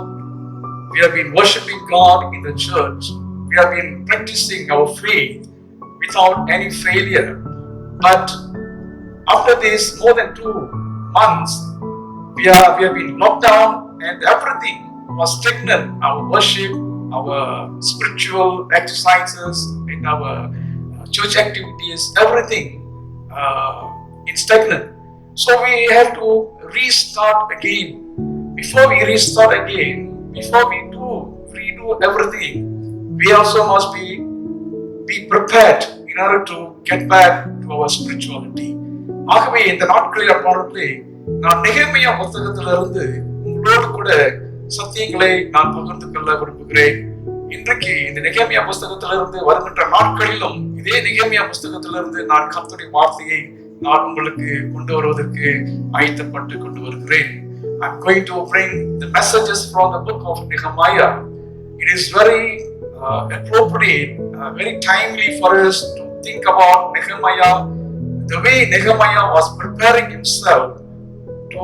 we have been worshiping God in the church. We have been practicing our faith without any failure. But after this more than 2 months, we have been locked down and everything was stagnant. Our worship, our spiritual exercises, and our church activities, everything is stagnant. So we have to restart again. Before we restart again, before we redo everything, we also must be prepared in order to get back to our spirituality. ஆகவே இந்த நாட்களில் பாடலே நான் நெகேமியா புத்தகத்திலிருந்து உங்களோடு கூட சத்தியங்களை நான் பகிர்ந்து கொள்ள விரும்புகிறேன். இன்றைக்கு இந்த நெகேமியா புத்தகத்திலிருந்து வருகின்ற நாட்களிலும் இதே நெகேமியா புத்தகத்திலிருந்து நான் கர்த்தருடைய வார்த்தையை நான் உங்களுக்கு கொண்டு வருவதற்கு ஆயத்தப்பட்டு கொண்டு வருகிறேன். I'm going to bring the messages from the book of Nehemiah. It is very appropriate, very timely for us to think about Nehemiah, the way Nehemiah was preparing himself to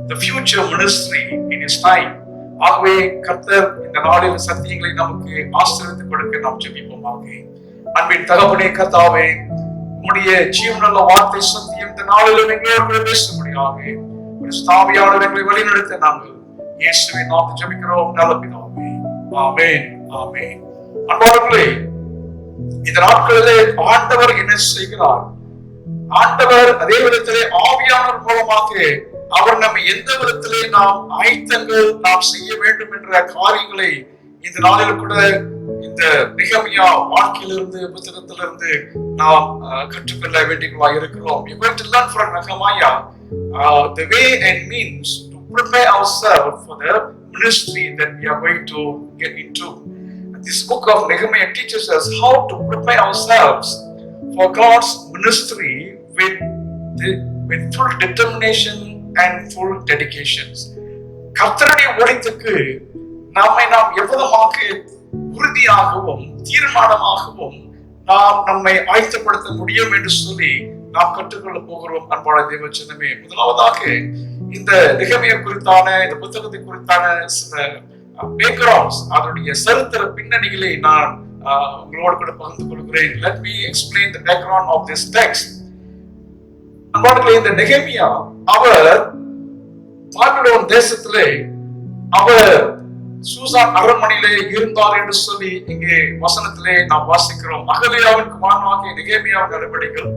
the future ministry in his time. ஆகவே கர்த்தர் இந்த நாளில் சத்தியங்களை நமக்கு ஆசீர்வதித்துக் கொடுக்க நாம் ஜெபிப்போமாக. அன்பின் தகப்பனே கர்த்தாவே, உம்முடைய ஜீவனுள்ள வார்த்தை சத்தியம் இந்த நாளில் எங்களோடு பேசும்படியாக ஸ்தாபியானவர்களை வழிநடத்த நாங்கள் இயேசுவின் நாமத்தில் ஜெபிக்கிறோம் நல்ல பிதாவே. ஆமென், ஆமென். அன்பானவர்களே, இந்த நாட்களிலே ஆண்டவர் என்ன செய்கிறார்? ஆண்டவர் அதே விதத்திலே ஆவியானவர் மூலமாக அவர் நம்மை எந்த விதத்திலே நாம் ஆயத்தங்கள் நாம் செய்ய வேண்டும் என்ற காரியங்களை இந்த நாளில் கூட இந்த நெகமியா வாழ்க்கையிலிருந்து புத்தகத்திலிருந்து நாம் கற்றுக்கொள்ள வேண்டியவர்களாக இருக்கிறோம். We are going to learn from Nehemiah the way and means to prepare ourselves for the ministry that we are going to get into. This book of Nehemiah teaches us how to prepare ourselves for God's ministry with full determination and full dedications. கர்த்தருடைய ஊழியத்துக்கு நாம் எவ்வளவாக உறுதியாகவும் தீர்மானமாகவும் நாம் நம்மை ஆயத்தப்படுத்த முடியும் என்று சொல்லி நாம் கற்றுக்கொள்ள போகிறோம். அன்பான தேவஜனமே, முதலாவதாக இந்த நெகமியா குறித்தான இந்த புத்தகத்தை குறித்தான சில பேக்ரவுண்ட்ஸ், அதனுடைய சரித்திர பின்னணிகளை நான் உங்களோடு கூட பகிர்ந்து கொள்கிறேன். Let me explain the background of this text. அன்பானவர்களே, இந்த நெகமியா அவர் பாபிலோன் தேசத்திலே அவர் சூசான் அரண்மனையிலே இருந்தார் என்று சொல்லி இங்கே வசனத்திலே நாம் வாசிக்கிறோம். அகலியாவின் குமாரனாகிய நெகமியாவின் நடவடிக்கைகள்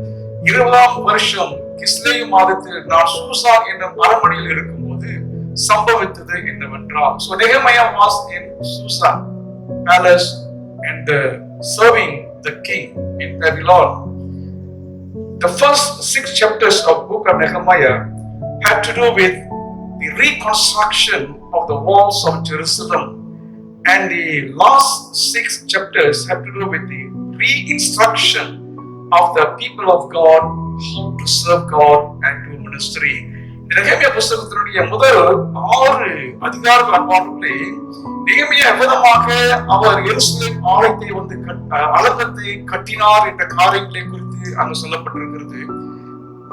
20ஆம் வருஷம் கிஸ்லேயு மாதத்தில் நான் சூசான் என்னும் அரண்மனையில் இருக்கும்போது சம்பவித்தது என்னவென்றால், so Nehemiah was in Susa palace and serving the king in Babylon. The first 6 chapters of book of Nehemiah had to do with the reconstruction of the walls of Jerusalem, and the last 6 chapters have to do with the re-instruction of the people of God how to serve God and do ministry. நெகமியா புத்தகத்தினுடைய முதல் 6 அதிகாரங்கள் அன்பானவர்களே, நெகமியா எவ்விதமாக அவர் எருசலேம் ஆலயத்தை வந்து அலங்கத்தை கட்டினார் என்ற காரியங்களை குறித்து அங்கு சொல்லப்பட்டிருக்கிறது.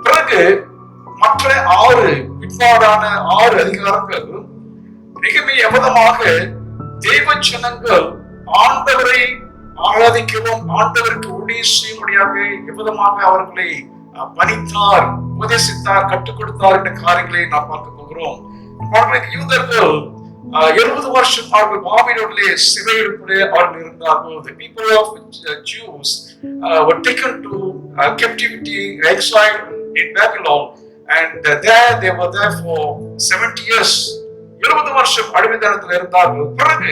பிறகு மற்ற 6 பிற்பாடான 6 அதிகாரங்கள் நெகமியா எவ்விதமாக தேவ ஜனங்கள் ஆண்டவரை ஆராதிக்கவும் ஆண்டவருக்கு ஊழியம் செய்யும்படியாக எவ்விதமாக அவர்களை பணித்தார், உபதேசித்தார், கற்றுக் கொடுத்தார் என்ற காரியங்களை நாம் பார்க்க போகிறோம். யூதர்கள் 70 வருஷம் அவர்கள் பாபிலோனிலே சிறையிருப்பிலே அவர்கள் இருந்தார்கள். The people of Jews were taken to captivity, exile in Babylon, and there they were there for 70 years. 70 வருஷம் அடிமைத்தனத்தில் இருந்தார்கள். பிறகு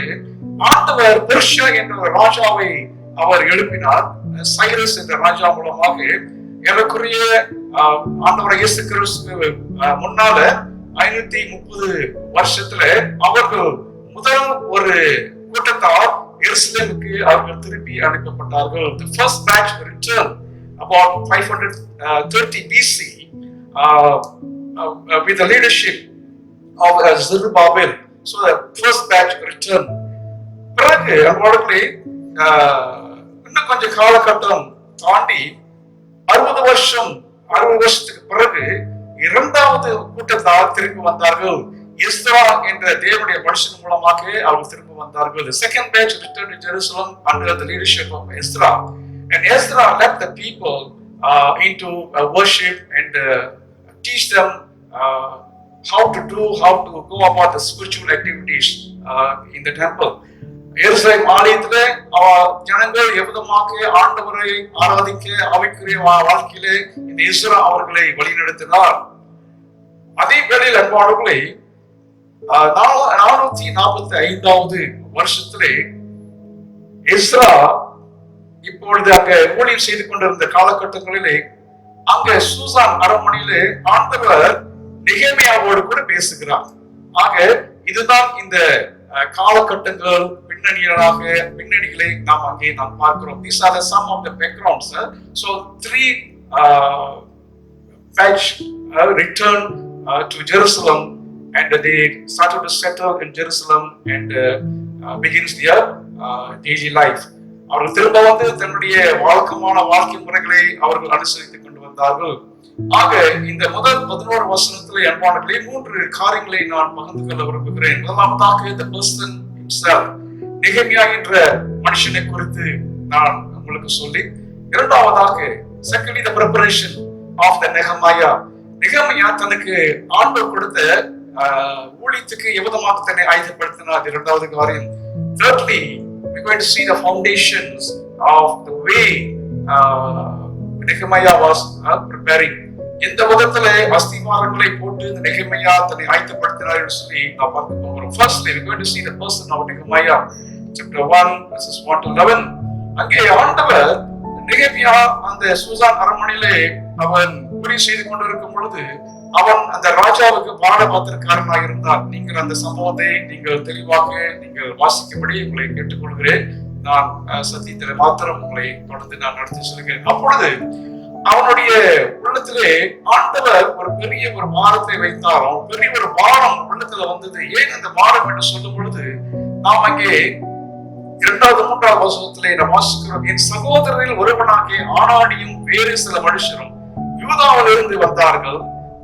ஆண்டவர் பெர்ஷியா என்ற ராஜாவை அவர் எழுப்பினார். சைரஸ் என்ற ராஜா மூலமாக ஏறக்குறைய ஆண்டவர் இயேசு கிறிஸ்துவுக்கு முன்னால 530 வருஷத்துல அவர்கள் முதல் ஒரு கூட்டத்தார் எருசலேமுக்கு அவர்கள் திருப்பி அனுப்பப்பட்டார்கள். The first batch returned about 530 BC with the leadership of Zerubbabel. So the first batch returned. பிறகு அவர்களுக்கு இன்னும் கொஞ்சம் காலகட்டம் தாண்டி 60 வருஷத்துக்கு பிறகு இரண்டாவது கூட்டத்தார் திரும்பி வந்தார்கள். எஸ்ரா என்ற தேவனுடைய மனுஷன் மூலமாக அவர்கள் திரும்பி வந்தார்கள். The second batch returned to Jerusalem under the leadership of Ezra, and Ezra led the people into worship and teach them how to go about the spiritual activities in the temple. எருசலேம் ஆலயத்திலே ஜனங்கள் எவ்விதமாக ஆண்டவரை ஆராதிக்க ஆவிக்குரிய வாழ்க்கையிலே இந்த Ezra அவர்களை வழிநடத்தினார். அதே வேளையில் அன்பானவர்களே 445வது வருஷத்திலே எஸ்ரா இப்பொழுது அங்க ஊழியம் செய்து கொண்டிருந்த காலகட்டங்களிலே அங்க சூசான் அரண்மனையிலே ஆண்டவர் நெகேமியாவோடு கூட பேசுகிறார். ஆக இதுதான் இந்த காலகட்டங்கள் பின்னணிகளை நாம் அங்கே பார்க்கிறோம். These are some of the backgrounds. So 3 batch returned to Jerusalem, and they started to settle in Jerusalem and begins their daily life. அவர்கள் திரும்ப வந்து தன்னுடைய வழக்கமான வாழ்க்கை முறைகளை அவர்கள் அனுசரித்துக் கொண்டு வந்தார்கள். ஆக இந்த முதல் 11 வசனத்திலே அன்பானவர்களே 3 காரியங்களை நான் பகிர்ந்து கொள்ள விரும்புகிறேன். முதலாவதாக the person himself, நெகேமியா என்ற மனுஷனை குறித்து நான் உங்களுக்கு சொல்லி, இரண்டாவதாக secondly the preparation of the Nehemiah. நெகேமியா தனக்கு ஆண்டவர் கொடுத்த ஊழியத்துக்கு எவ்விதமாக தன்னை ஆயத்தப்படுத்தினார், இரண்டாவது காரியம். Thirdly, we're going to see the foundations of the way Nehemiah was preparing. எந்த விதத்துல அஸ்திவாரங்களை போட்டு இந்த நெகேமியா தன்னை ஆயத்தப்படுத்தினார் என்று சொல்லி நாம் பார்க்க போகிறோம். Firstly, we're going to see the person of Nehemiah, chapter 1 verses 1 to 11. அங்கே ஆண்டவர் நெகேமியா அந்த சூசான் அரண்மனையிலே அவன் ஊழியம் செய்து கொண்டிருக்கும் பொழுது அவன் அந்த ராஜாவுக்கு பாடபாத்திரக்காரனாக இருந்தார். நீங்கள் அந்த சம்பவத்தை நீங்கள் தெளிவாக நீங்கள் வாசிக்கும்படி உங்களை கேட்டுக்கொள்கிறேன். நான் சத்தியத்தில் மாத்திரம் உங்களை தொடர்ந்து நான் நடத்தி சொல்கிறேன். அப்பொழுது அவனுடைய உள்ளத்திலே ஆண்டவர் ஒரு பெரிய ஒரு பாரத்தை வைத்தார். அவன் பெரிய ஒரு பாரம் உள்ளத்துல வந்தது. ஏன் அந்த பாரம் என்று சொல்லும் பொழுது நாம் அங்கே 2வது 3வது வசனத்திலே நாம் வாசிக்கிறோம், என் சகோதரரில் ஒருவனாகிய ஆனானியும் வேறு சில மனுஷரும் யூதாவில் இருந்து வந்தார்கள்.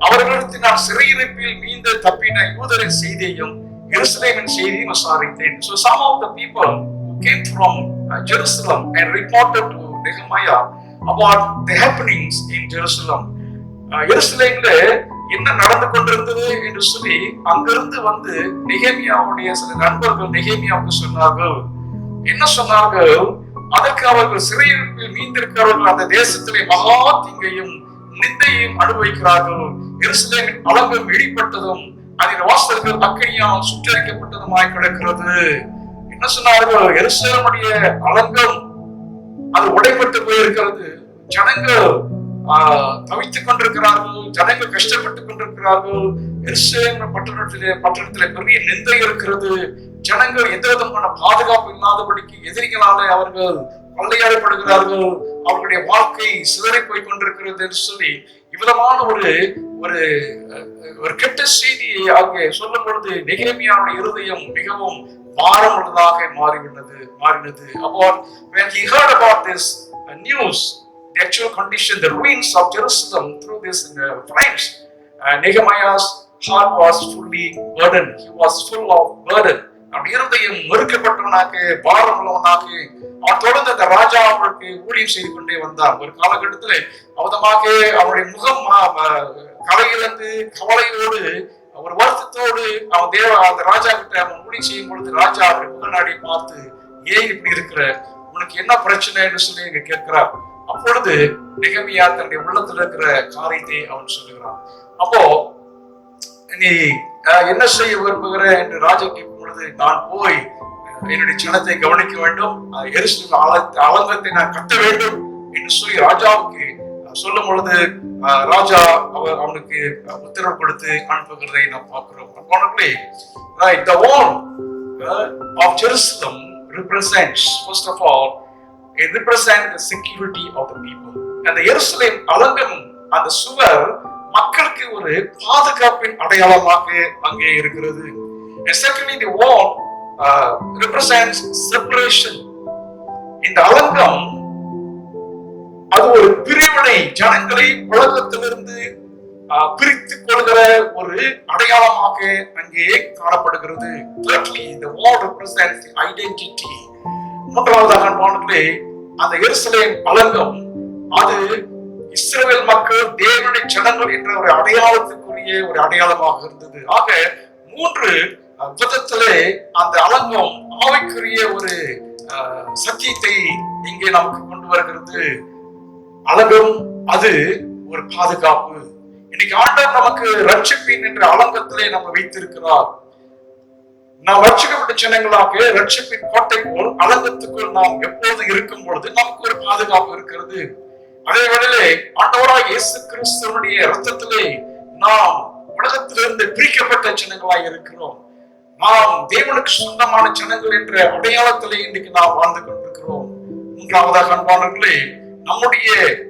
அவர்களிடத்தில் நான் சிறையிருப்பில் மீண்டு தப்பின யூதரின் செய்தியையும் எருசலேமின் செய்தியும் விசாரித்தேன். So some of the people who came from Jerusalem and reported to Nehemiah about the happenings in Jerusalem. எருசலேம்ல என்ன நடந்து கொண்டிருந்தது என்று சொல்லி அங்கிருந்து வந்து நெகேமியாவுடைய சில நண்பர்கள் நெகேமியாவுக்கு சொன்னார்கள். என்ன சொன்னார்கள்? அதற்கு அவர்கள் சிறையிருப்பில் மீந்திருக்கிறவர்கள் அந்த தேசத்திலே மகா தீங்கையும் நிந்தையும் அனுபவிக்கிறார்கள். எருசலேமின் அலங்கம் இடிப்பட்டதும் அதன் வாசல்கள் அக்கினியால் சுற்றரிக்கப்பட்டதுமாய் கிடக்கிறது. என்ன சொன்னார்கள்? எருசலேமுடைய அலங்கம் அது உடைப்பட்டு போயிருக்கிறது. ஜனங்கள் தவித்துக் கொண்டிருக்கிறார்கள், ஜனங்கள் கஷ்டப்பட்டுக் கொண்டிருக்கிறார்கள். எருசலேம் பட்டணத்திலே பெரிய நிந்தை இருக்கிறது. ஜனங்கள் எந்த விதமான பாதுகாப்பு இல்லாதபடிக்கு எதிரிகளாலே அவர்கள் கொள்ளையாடப்படுகிறார்கள். அவர்களுடைய வாழ்க்கை சிதறி போய் கொண்டிருக்கிறது என்று சொல்லி இவ்விதமான ஒரு கெட்ட செய்தியை அங்கே சொல்லும் பொழுது நெகேமியாவுடைய இருதயம் மிகவும் பாரம் உள்ளதாக மாறினது. About when he heard about this news, the actual condition, the ruins of Jerusalem through this flames, Nehemiah's heart was fully burdened. He was full of burden. அவனுடைய இருதயம் மறுக்கப்பட்டவனாக பாரம் உள்ளவனாக அவன் தொடர்ந்து அந்த ராஜா அவனுக்கு ஊழியம் செய்து கொண்டே வந்தான். ஒரு காலகட்டத்தில் அவதமாக அவனுடைய முகம் கலையிலிருந்து கவலையோடு ஒரு வருத்தத்தோடு அவன் அந்த ராஜா கிட்ட அவன் ஊழியம் செய்யும் பொழுது ராஜா அவருடைய முகநாடி பார்த்து, ஏன் இப்படி இருக்கிற, உனக்கு என்ன பிரச்சனைன்னு சொல்லி இங்க கேட்கிறார். அப்பொழுது நெகேமியா தன்னுடைய உள்ளத்துல இருக்கிற காரியத்தை அவன் சொல்லுகிறான். அப்போ நீ என்ன செய்ய விரும்புகிற என்று ராஜா கேட்கும் பொழுது, நான் போய் என்னுடைய ஜனத்தை கவனிக்க வேண்டும், எருசலேம் அலங்கத்தை நான் கட்ட வேண்டும் என்று சொல்லி ராஜாவுக்கு சொல்லும் பொழுது ராஜா அவனுக்கு உத்தரவு கொடுத்து அனுப்புகிறதை நாம் பார்க்கிறோம். The wall of Jerusalem represents, first of all, it represents the security of the people. And the Jerusalem அலங்கம், அந்த சுவர் மக்களுக்கு ஒரு பாதுகாப்பின் அடையாளமாக அங்கே இருக்கிறது. And secondly, the wall represents separation. இந்த அலங்கம் அது ஒரு பிரிவினை, ஜனங்களை உலகத்திலிருந்து பிரித்துக் கொள்கிற ஒரு அடையாளமாக அங்கே காணப்படுகிறது. Thirdly, the wall represents the identity. மூன்றாவதாக அன்பானவர்களே, அந்த எருசலேம் அலங்கம் அது இஸ்ரவேல் மக்கள் தேவனுடைய ஜனங்கள் என்ற ஒரு அடையாளத்துக்குரிய ஒரு அடையாளமாக இருந்தது. ஆக 3 விதத்திலே அந்த அலங்கம் ஆவிக்குரிய ஒரு சத்தியத்தை இங்கே நமக்கு கொண்டு வருகிறது. அலங்கம் அது ஒரு பாதுகாப்பு. இன்னைக்கு ஆண்டவர் நமக்கு ரட்சிப்பின் என்ற அலங்கத்திலே நம்ம வைத்திருக்கிறார். நாம் ரட்சிக்கப்பட்ட ஜனங்களாக ரட்சிப்பின் கோட்டை போல் அலங்கத்துக்குள் நாம் எப்போது இருக்கும் பொழுது நமக்கு ஒரு பாதுகாப்பு இருக்கிறது. அதே வேளையிலே ஆண்டவராகிய இயேசு கிறிஸ்துவினுடைய இரத்தத்திலே நாம் உலகத்திலிருந்து பிரிக்கப்பட்ட ஜனங்களாக இருக்கிறோம். நாம் தேவனுக்கு சொந்தமான ஜனங்கள் என்ற அடையாளத்திலே இன்றைக்கு நாம் வாழ்ந்து கொண்டிருக்கிறோம். மூன்றாவதாக அன்பானவர்களே, நம்முடைய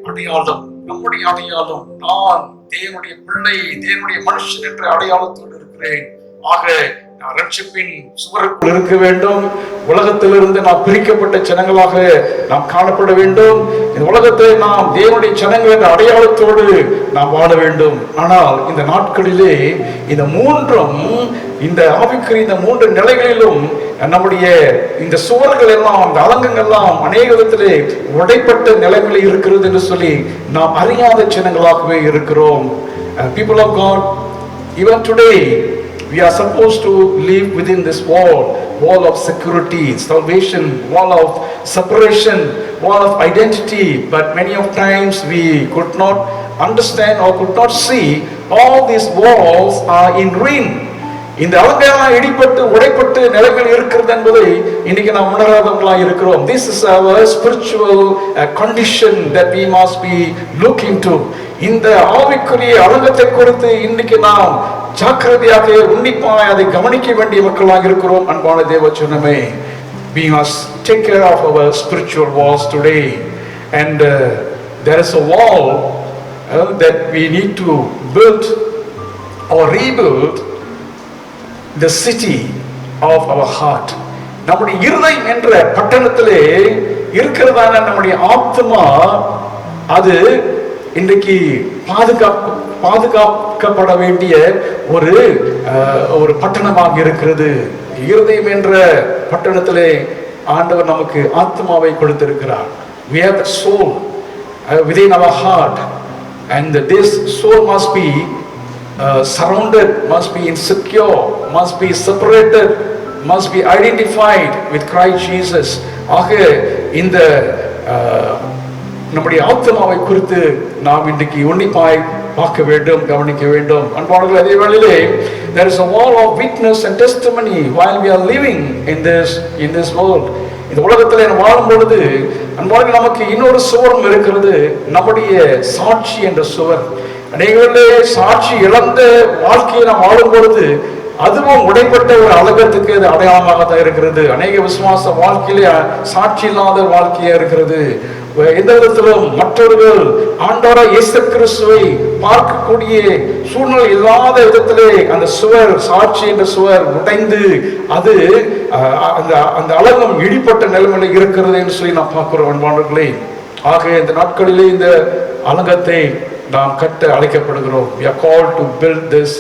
அடையாளம் நான் தேவனுடைய பிள்ளை, தேவனுடைய மனுஷன் என்ற அடையாளத்தோடு இருக்கிறேன். ஆக ரட்சிப்பின் சுவருக்குள் இருக்க வேண்டும். உலகத்திலிருந்து நாம் பிரிக்கப்பட்ட ஜனங்களாக நாம் காணப்பட வேண்டும். இந்த உலகத்தில் நாம் தேவனுடைய ஜனங்கள் என்ற அடையாளத்தோடு நாம் வாழ வேண்டும். ஆனால் இந்த நாட்களிலே இந்த மூன்றும், இந்த ஆவிக்குரிய இந்த மூன்று நிலைகளிலும் நம்முடைய இந்த சுவர்கள் எல்லாம், இந்த அலங்கங்கள் எல்லாம் அநேக விதத்திலே உடைப்பட்ட நிலைமையில் இருக்கிறது என்று சொல்லி நாம் அறியாத ஜனங்களாகவே இருக்கிறோம். People of God, even today we are supposed to live within this wall of security, salvation, wall of separation, wall of identity, but many of times we could not understand or could not see all these walls are in ruin. இந்த அலங்கெல்லாம் இடிப்பட்டு உடைப்பட்டு நிலைமையில் இருக்கிறது என்பதை இன்னைக்கு நாம் உணராதவர்களாக இருக்கிறோம். This is our spiritual condition that we must be looking to. இந்த ஆவிக்குரிய அலங்கத்தை குறித்து இன்னைக்கு நாம் ஜாக்கிரதையாக உன்னிப்பாய் அதை கவனிக்க வேண்டிய மக்களாக இருக்கிறோம். அன்பான தேவஜனமே, we must take care of our spiritual walls today, and there is a wall that we need to build or rebuild, the city of our heart. நம்முடைய இருதயம் என்ற பட்டணத்திலே இருக்கிறதான நம்முடைய ஆத்மா, அது இன்றைக்கு பாதுகாக்கப்பட வேண்டிய ஒரு பட்டணமாக இருக்கிறது. இருதயம் என்ற பட்டணத்திலே ஆண்டவர் நமக்கு ஆத்மாவை கொடுத்திருக்கிறார். We have the soul within our heart, and this soul must be surrounded, must be insecure, must be separated, must be identified with Christ Jesus. ஆக இந்த நம்முடைய ஆத்மாவை குறித்து நாம் இன்றைக்கு உன்னிப்பாய் பார்க்க வேண்டும், கவனிக்க வேண்டும். அன்பானவர்களே, அதே வேளையிலே there is a wall of witness and testimony while we are living in this world. இந்த உலகத்தில் நாம் வாழும் பொழுது அன்பானவர்களே, நமக்கு இன்னொரு சுவரும் இருக்கிறது, நம்முடைய சாட்சி என்ற சுவர். அநேகர்களே, சாட்சி இழந்த வாழ்க்கையை நாம் வாழும் பொழுது அதுவும் உடைப்பட்ட ஒரு அலங்கத்துக்கு அது அடையாளமாக தான் இருக்கிறது. அநேக விசுவாச வாழ்க்கையிலே சாட்சி இல்லாத வாழ்க்கையா இருக்கிறது. எந்த விதத்திலும் மற்றவர்கள் ஆண்டவராகிய இயேசு கிறிஸ்துவை பார்க்கக்கூடிய சூழ்நிலை இல்லாத விதத்திலே அந்த சுவர், சாட்சி என்ற சுவர் உடைந்து அது அந்த அலங்கம் இடிப்பட்ட நிலைமையில் இருக்கிறது என்று சொல்லி நாம் பார்க்கிறோம். அன்பானவர்களே, ஆக இந்த நாட்களிலே இந்த அலங்கத்தை நாம் கட்ட அழைக்கப்படுகிறோம். We are called to build this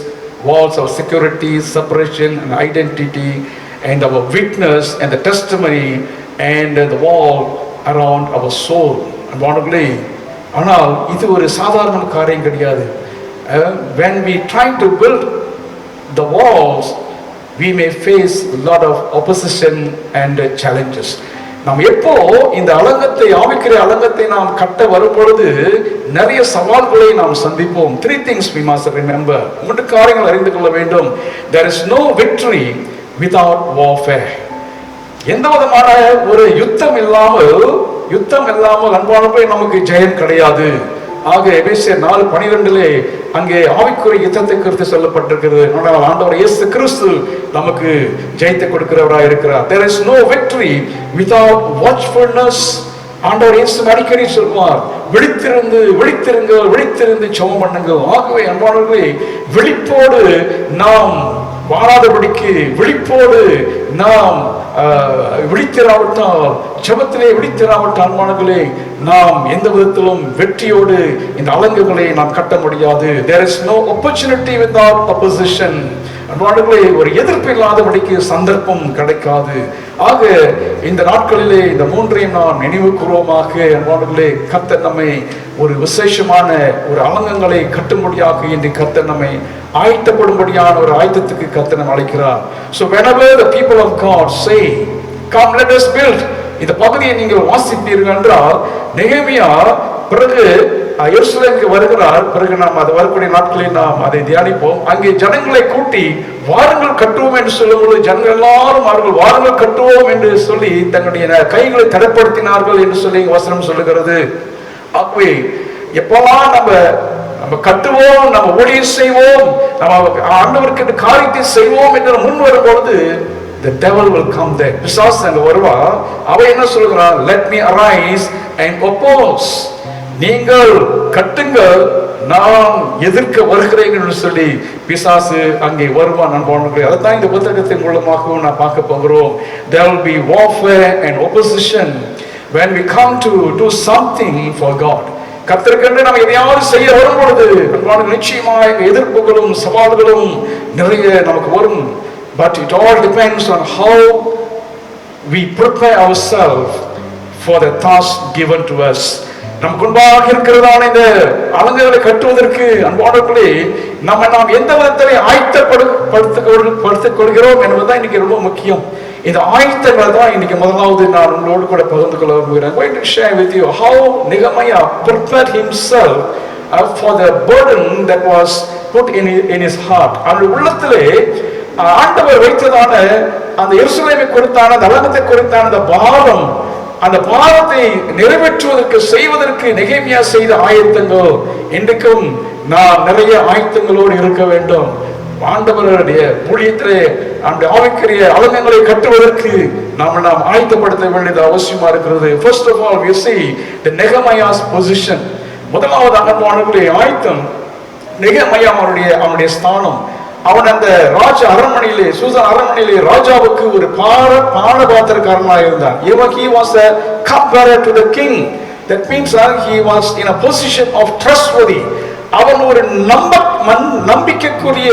walls of security, separation and identity, and our witness and the testimony, and the wall around our soul. அன்பானவர்களே, ஆனால் இது ஒரு சாதாரண காரியம் கிடையாது. When we try to build the walls, we may face a lot of opposition and challenges. நாம் எப்போ இந்த அலங்கத்தை, ஆவிக்குரிய அலங்கத்தை நாம் கட்ட வரும் பொழுது நிறைய சவால்களை நாம் சந்திப்போம். 3 things we must remember. 3 காரியங்கள் அறிந்து கொள்ள வேண்டும். There is no victory without warfare. எந்த விதமான ஒரு யுத்தம் இல்லாமல் அன்பானவர்களே நமக்கு ஜெயம் கிடையாது. ஆக எபேசியர் 4:12 அங்கே ஆவிக்குரிய யுத்தத்தை குறித்து சொல்லப்பட்டிருக்கிறது. ஆனால் ஆண்டவர் இயேசு கிறிஸ்து நமக்கு ஜெயத்தை கொடுக்கிறவராய் இருக்கிறார். There is no victory without watchfulness. ஆண்டவர் இயேசு அடிக்கடி சொல்வார், விழித்திருந்து ஜெபம் பண்ணுங்கள். ஆகவே அன்பானவர்களே, விழிப்போடு நாம் வாழாதபடிக்கு, விழிப்போடு நாம் விழித்திராவிட்டால், ஜெபத்திலே விழித்திராவிட்டால் அன்பானவர்களே, நாம் எந்த விதத்திலும் வெற்றியோடு இந்த அலங்கங்களை நாம் கட்ட முடியாது. There is no opportunity without opposition. அன்பானவர்களே, ஒரு எதிர்ப்பு இல்லாதபடிக்கு சந்தர்ப்பம் கிடைக்காது. ஆக இந்த நாட்களிலே இந்த 3ஐயும் நாம் நினைவு கூறுவோமாக. அன்பானவர்களே, கர்த்தர் நம்மை ஒரு விசேஷமான ஒரு அலங்கங்களை கட்டும்படியாக இன்று கர்த்தர் நம்மை ஆயத்தப்படும்படியான ஒரு ஆயத்தத்துக்கு கர்த்தர் நம்மை அழைக்கிறார். So whenever the people of God say, come let us build, இந்த பகுதியை நீங்கள் வாசிப்பீர்கள் என்றால், நெகேமியா பிறகு எருசலேமுக்கு வருகிறார். பிறகு நாம் அது வரக்கூடிய நாட்களில் நாம் அதை தியானிப்போம். அங்கே ஜனங்களை கூட்டி வாருங்கள் கட்டுவோம் என்று சொல்லும்போது ஜனங்கள் எல்லாரும் அவர்கள் வாருங்கள் கட்டுவோம் என்று சொல்லி தங்களுடைய கைகளை தடைப்படுத்தினார்கள் என்று சொல்லி வசனம் சொல்லுகிறது. ஆகவே எப்பெல்லாம் நம்ம கட்டுவோம், நம்ம ஊழியம் செய்வோம், நம்ம ஆண்டவருக்கு காரியத்தை செய்வோம் என்று முன் வரும் பொழுது the devil will come there. பிசாசு அங்க வருவா. அவன் என்ன சொல்கிறான்? Let me arise and oppose. நீங்கள் கட்டுங்கள், நான் எதிர்க்க வருகிறேன் என்று சொல்லி பிசாசு அங்கே வருவான். நான் போனேன். அதைத்தான் இந்த புத்தகத்தின் மூலமாகவும் நான் பார்க்க போகிறோம். There will be warfare and opposition when we come to do something for God. கர்த்தருக்கென்று நம்ம எதையாவது செய்ய வரும் பொழுது நிச்சயமாக எதிர்ப்புகளும் சவால்களும் நிறைய நமக்கு வரும். But it all depends on how we prepare ourselves for the task given to us. நம் முன்பாக இருக்கிறதான இந்த அலங்குகளை கட்டுவதற்கு அன்பானவர்களே நாம் எந்த விதத்திலே ஆயத்தப்படுத்திக் கொள்கிறோம் என்பதுதான் இன்னைக்கு ரொம்ப முக்கியம். இந்த ஆயத்தங்கள் தான் இன்னைக்கு முதலாவது நான் உங்களோடு கூட பகிர்ந்து கொள்ள விரும்புகிறேன். I'm going to share with you how Nehemiah prepared himself for the burden that was put in his heart. அவருடைய உள்ளத்திலே ஆண்டவர் வைத்ததான அந்த எருசலேமை குறித்தான அந்த அலங்கத்தை குறித்தான அந்த பாரத்தை நிறைவேற்றுவதற்கு செய்வதற்கு நெகேமியா செய்த ஆயத்தங்கள் இன்றைக்கும் நாம் நிறைய ஆயத்தங்களோடு இருக்க வேண்டும். ஆண்டவருடைய ஊழியத்திலே நம்முடைய ஆவிக்குரிய அலங்கங்களை கட்டுவதற்கு நாம் ஆயத்தப்படுத்த வேண்டியது அவசியமா இருக்கிறது. First of all, we see the Nehemiah's position. முதலாவது அன்பானவர்களே ஆயத்தம் நெகேமியா அவனுடைய ஸ்தானம். அவன் அந்த ராஜ அரண்மனையிலே சூசான் அரண்மனையிலே ராஜாவுக்கு ஒரு பானபாத்திரக்காரனாக இருந்தான். He was a cupbearer to the king. That means he was in a position of trustworthy. அவன் ஒரு நம்பிக்கைக்குரிய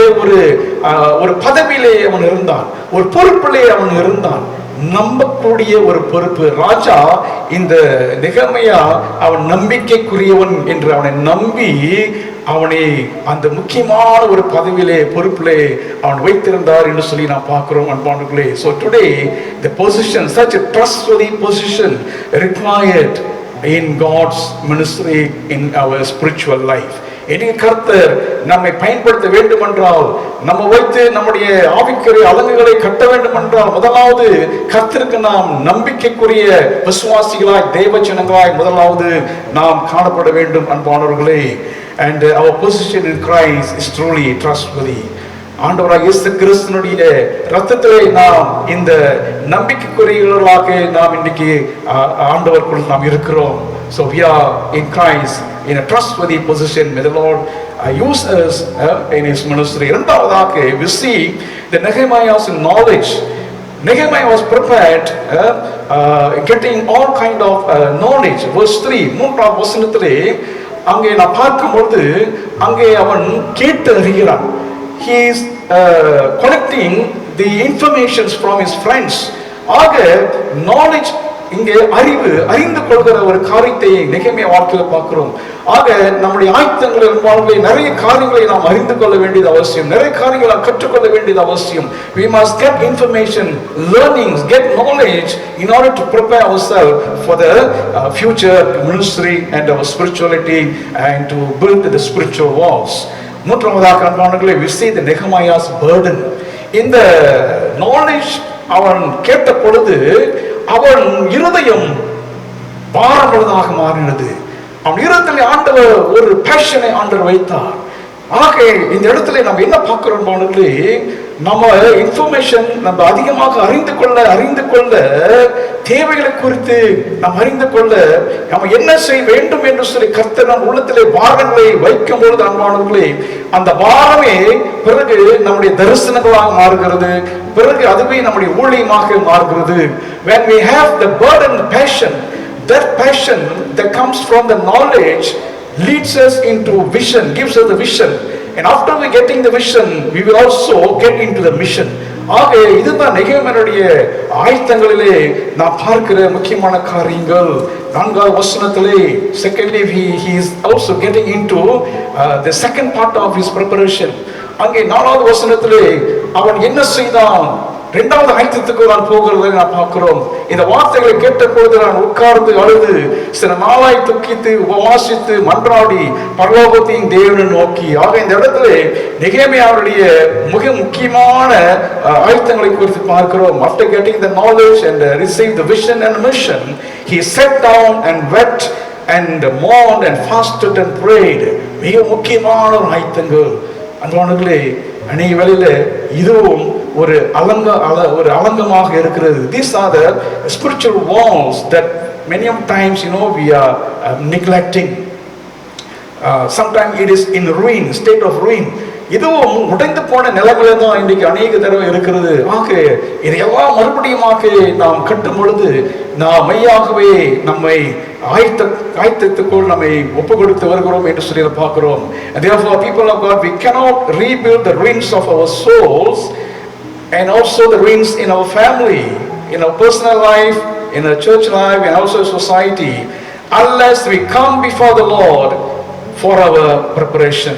ஒரு பதவியிலே அவன் இருந்தான், ஒரு பொறுப்பிலே அவன் இருந்தான், நம்பக்கூடிய ஒரு பொறுப்பு. ராஜா இந்த நெகேமியா அவன் நம்பிக்கைக்குரியவன் என்று அவனை நம்பி அவனை அந்த முக்கியமான ஒரு பதவியிலே பொறுப்பிலே அவன் வைத்திருந்தார் என்று சொல்லி நாம் பார்க்கிறோம் அன்பானவர்களே. So today the position, such a trustworthy position required in God's ministry in our spiritual life. இனி கர்த்தர் நம்மை பயன்படுத்த வேண்டும் என்றால், நம்ம வைத்து நம்முடைய ஆவிக்குரிய அலங்குகளை கட்ட வேண்டும் என்றால், முதலாவது கர்த்தருக்கு நாம் நம்பிக்கைக்குரிய விசுவாசிகளாய் தேவ ஜனங்களாய் முதலாவது நாம் காணப்பட வேண்டும் அன்பானவர்களே. And our position in Christ is truly trustworthy. ஆண்டவராக இயேசு கிறிஸ்துவினுடைய இரத்தத்திலே நாம் இந்த நம்பிக்கைக்குரியவர்களாக நாம் இன்னைக்கு ஆண்டவருக்குள் நாம் இருக்கிறோம். So we are in Christ in a trustworthy position. May the Lord use us in His ministry. இரண்டாவதாக we see the Nehemiah's knowledge. Nehemiah was prepared, getting all kind of knowledge. Verse 3, மூன்றாம் வசனத்திலே அங்கே நான் பார்க்கும்போது அங்கே அவன் கேட்டு அறிகிறான். He is collecting the informations from his friends. ஆக knowledge, இங்கே அறிந்து கொள்கிற ஒரு காரியத்தை நெகேமியா வாழ்க்கையில பார்க்கிறோம். ஆக நம்முடைய ஆயத்தங்கள் நிறைய காரியங்களை நாம் அறிந்து கொள்ள வேண்டியது அவசியம், நிறைய காரியங்களை கற்றுக்கொள்ள வேண்டியது அவசியம். We must get information, learnings, get knowledge in order to prepare ourselves for the future ministry and our spirituality and to build the spiritual walls. மூன்றாவதாக அன்பானவர்களே, we see the Nehemiah's burden. இந்த knowledge அவன் கேட்ட பொழுது அவன் இருதயம் பாரமுள்ளதாக மாறினது. அவன் இருதயத்தில் ஆண்டவர் ஒரு பேஷனை ஆண்டவர் வைத்தார். ஆக இந்த இடத்துல நம்ம என்ன பார்க்கிறோம், நம்ம இன்ஃபர்மேஷன் நம்ம அதிகமாக அறிந்து கொள்ள தேவைகளை குறித்து நாம் அறிந்து கொள்ள நம்ம என்ன செய்ய வேண்டும் என்று சொல்லி கர்த்தர் நம் உள்ளத்திலே பாரங்களை வைக்கும் பொழுது அன்பானவர்களே, அந்த பாரமே பிறகு நம்முடைய தரிசனங்களாக மாறுகிறது, பிறகு அதுவே நம்முடைய ஊழியமாக மாறுகிறது. When we have the burden, passion, that passion that comes from the knowledge leads us into vision, gives us the vision, and after we getting the vision we will also get into the mission. ஆக இதுதான் நெகேமியாவுடைய ஆயத்தங்களிலே நாம் பார்க்கிற முக்கியமான காரியங்கள். நான்காவது வசனத்திலே secondly he is also getting into the second part of his preparation. அங்கே நாலாவது வசனத்திலே அவன் என்ன செய்தான், இரண்டாவது ஆயத்தத்துக்கு நான் போகிறதை நான் பார்க்கிறோம். இந்த வார்த்தைகளை கேட்ட பொழுது நான் உட்கார்ந்து அழுது சில நாளாய் துக்கித்து உபவாசித்து மன்றாடி பரலோகத்தின் தேவனை நோக்கி. ஆக இந்த இடத்துல நெகேமியாவுடைய மிக முக்கியமான ஆயத்தங்களை குறித்து பார்க்கிறோம். After getting the knowledge and received the vision and mission, he sat down and wept and mourned and fasted and prayed. மிக முக்கியமான ஆயத்தங்கள் அன்பானவர்களே. அநேக வேளையில இதுவும் ஒரு அலங்கமாக இருக்கிறது. These are the spiritual walls that many of times we are neglecting. sometimes it is in ruin, state of ruin. இதுவும் உடைந்து போன நிலைமையில தான் இன்றைக்கு அநேக தடவை இருக்கிறது. ஆக இதையெல்லாம் மறுபடியுமாக நாம் கட்டும் பொழுது நாம் மெய்யாகவே நம்மை ஆயத்தத்துக்குள் நம்மை ஒப்பு கொடுத்து வருகிறோம் என்று சொல்லி பார்க்கிறோம். And therefore, people of God, we cannot rebuild the ruins of our souls and also the ruins in our family, in our personal life, in our church life, and also society, unless we come before the Lord for our preparation.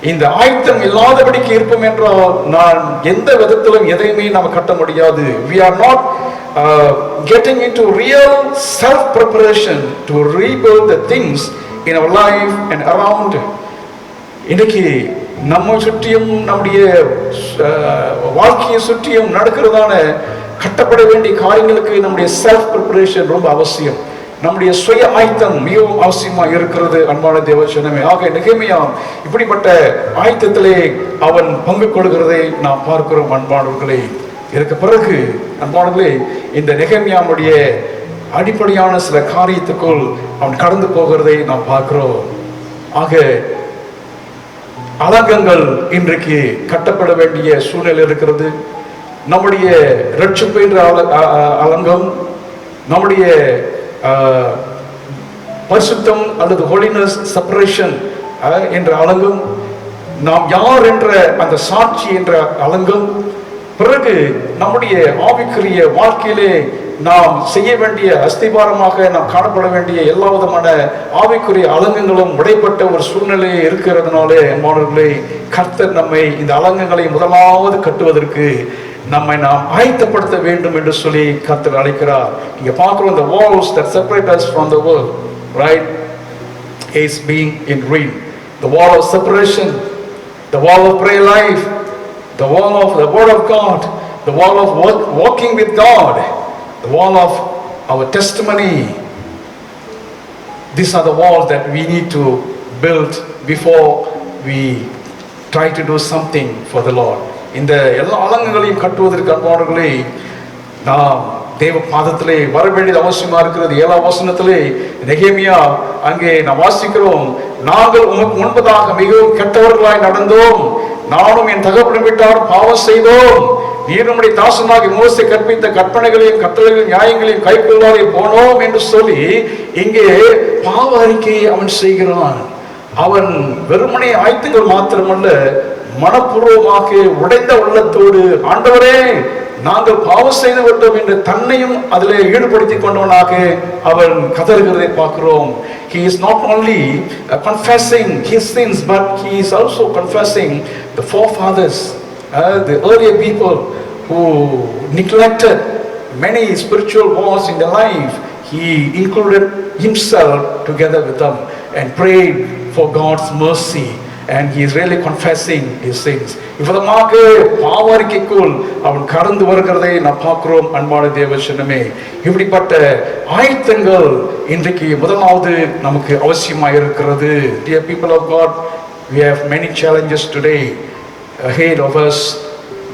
இந்த ஆயத்தம் இல்லாதபடிக்கு இருப்போம் என்றால் நான் எந்த விதத்திலும் எதையுமே நாம் கட்ட முடியாது. We are not getting into real self preparation to rebuild the things in our life and around. இன்னைக்கு நம்ம சுற்றியும் நம்முடைய வாழ்க்கையை சுற்றியும் நடக்கிறதான கட்டப்பட வேண்டிய காரியங்களுக்கு நம்முடைய செல்ஃப் ப்ரிப்பரேஷன் ரொம்ப அவசியம். நம்முடைய சுய ஆயத்தம் மிகவும் அவசியமா இருக்கிறது அன்பான தேவஜனமே. ஆக நெகேமியா இப்படிப்பட்ட ஆயத்தத்திலே அவன் பங்கு கொள்கிறதை நாம் பார்க்கிறோம் அன்பானவர்களே. இதற்கு பிறகு அன்பானவர்களே, இந்த நெகேமியாவுடைய அடிப்படையான சில காரியத்துக்குள் அவன் கடந்து போகிறதை நாம் பார்க்கிறோம். ஆக அலங்கங்கள் இன்றைக்கு கட்டப்பட வேண்டிய சூழ்நிலை இருக்கிறது. நம்முடைய ரட்சிப்பு என்ற அலங்கம், நம்முடைய பரிசுத்தம் அல்லது ஹோலினஸ் செப்பரேஷன் என்ற அலங்கம், நாம் யார் என்ற அந்த சாட்சி என்ற அலங்கம், பிறகு நம்முடைய ஆவிக்குரிய வாழ்க்கையிலே நாம் செய்ய வேண்டிய அஸ்திபாரமாக நாம் காணப்பட வேண்டிய எல்லா விதமான ஆவிக்குரிய அலங்கங்களும் உடைப்பட்ட ஒரு சூழ்நிலையே இருக்கிறதுனாலே மாணவர்களே, கர்த்தர் நம்மை இந்த அலங்கங்களை முதலாவது கட்டுவதற்கு நம்மை நாம் ஆயத்தப்படுத்த வேண்டும் என்று சொல்லி கர்த்தர் அழைக்கிறார். இங்க பார்க்கிறோம், the walls that separate us from the world, right, is being in ruin. The wall of separation, the wall of prayer life, the wall of the word of God, the wall of walking with God, the wall of our testimony. These are the walls that we need to build before we try to do something for the Lord. இந்த எல்லா அலங்கங்களையும் கட்டுவதற்கு அன்பானவர்களே, நாம் தேவ பாதத்திலே வர வேண்டியது அவசியமா இருக்கிறது. 7ஆம் வசனத்திலே நெகேமியா அங்கே நாம் வாசிக்கிறோம், நாங்கள் உமக்கு முன்பதாக மிகவும் கெட்டவர்களாய் நடந்தோம், நானும் என் தகப்பன் வீட்டாரும் பாவம் செய்தோம், நீர் நம்முடைய தாசனாகி மோசே கற்பித்த கற்பனைகளையும் கட்டளைகளையும் நியாயங்களையும் கைக்கொள்ளாதே போனோம் என்று சொல்லி இங்கே பாவ அறிக்கையை அவன் செய்கிறான். அவன் வெறுமனே ஆயத்தங்கள் மாத்திரமல்ல, மனப்பூர்வமாக உடைந்த உள்ளத்தோடு, ஆண்டவரே நாங்கள் பாவம் செய்து விட்டோம் என்று தன்னையும் அதிலே ஈடுபடுத்திக் கொண்டவனாக அவன் கதறுகிறதை பார்க்கிறோம். He is not only confessing his sins, but he is also confessing the forefathers, the earlier people who neglected many spiritual wars in their life. He included himself together with them and prayed for God's mercy. And he is really confessing his sins. இவ்விதமாக பாவரிக்கைக்குள் அவன் கடந்து வருகிறதை நாம் பார்க்கிறோம் அன்பான தேவஜனமே. இப்படிப்பட்ட ஆயத்தங்கள் இன்றைக்கு முதலாவது நமக்கு அவசியமாக இருக்கிறது. Dear people of God, we have many challenges today ahead of us.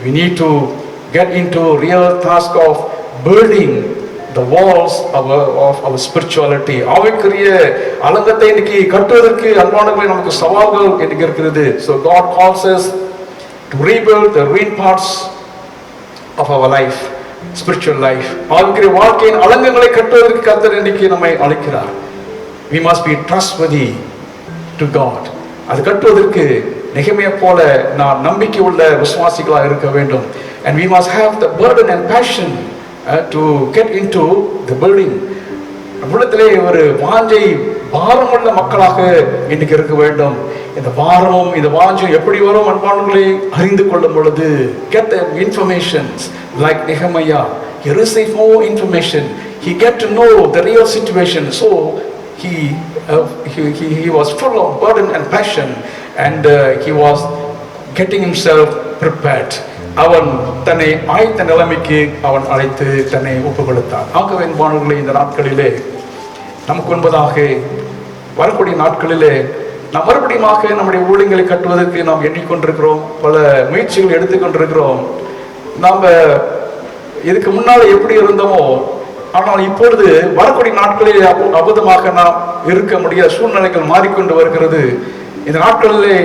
We need to get into real task of building the walls of our spirituality. ஆவிக்குரிய அலங்கத்தை இன்னைக்கு கட்டுவதற்கு அன்பானவர்களே நமக்கு சவால்கள் இன்னைக்கு இருக்கிறது. So God calls us to rebuild the ruined parts of our life, spiritual life. ஆவிக்குரிய வாழ்க்கையின் அலங்கங்களை கட்டுவதற்கு கர்த்தர் இன்னைக்கு நம்மை அழைக்கிறார். We must be trustworthy to God. அது கட்டுவதற்கு நெகேமியா போல நாம் நம்பிக்கை உள்ள விசுவாசிகளாக இருக்க வேண்டும். And we must have the burden and passion to get into the building. நம்மிடத்திலே ஒரு வாஞ்சை பாரமுள்ள மக்களாக இன்னைக்கு இருக்க வேண்டும். இந்த பாரமும் இந்த வாஞ்சையும் எப்படி வரும் அன்பானவர்களே அறிந்து கொள்ளும் பொழுது, get the informations like Nehemiah. He received more information. He get to know the real situation. So he was full of burden and passion, and he was getting himself prepared. அவன் தன்னை ஆயத்த நிலைமைக்கு அவன் அழைத்து தன்னை ஒப்பு கொடுத்தான். ஆகவே அன்பானவர்களே, இந்த நாட்களிலே நமக்கு முன்பதாக வரக்கூடிய நாட்களிலே நாம் மறுபடியுமாக நம்முடைய ஊழியங்களை கட்டுவதற்கு நாம் எண்ணிக்கொண்டிருக்கிறோம், பல முயற்சிகள் எடுத்துக்கொண்டிருக்கிறோம். நாம் இதுக்கு முன்னால் எப்படி இருந்தோமோ ஆனால் இப்பொழுது வரக்கூடிய நாட்களில் அபதமாக நாம் இருக்க முடியாத சூழ்நிலைகள் மாறிக்கொண்டு வருகிறது. இந்த நாட்களிலே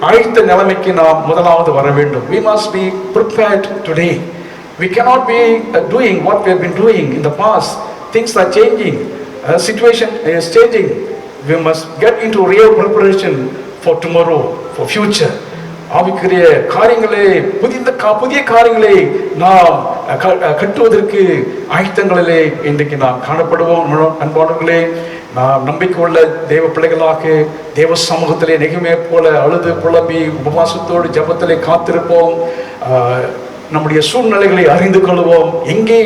ஆயத்த நிலைமைக்கு நாம் முதலாவது வர வேண்டும். We must be prepared today. We cannot be doing what we have been doing in the past. Things are changing. Situation is changing. We must get into real preparation for tomorrow, for future. ஆவிக்குரிய காரியங்களே புதிய காரியங்களை நாம் கட்டுவதற்கு ஆயத்தங்களிலே இன்றைக்கு நாம் காணப்படுவோம். அன்பானவர்களே, நாம் நம்பிக்கை உள்ள தேவ பிள்ளைகளாக தேவ சமூகத்திலே நெகிமே போல அழுது புலம்பி உபவாசத்தோடு ஜபத்திலே காத்திருப்போம். நம்முடைய சூழ்நிலைகளை அறிந்து கொள்வோம். எங்கே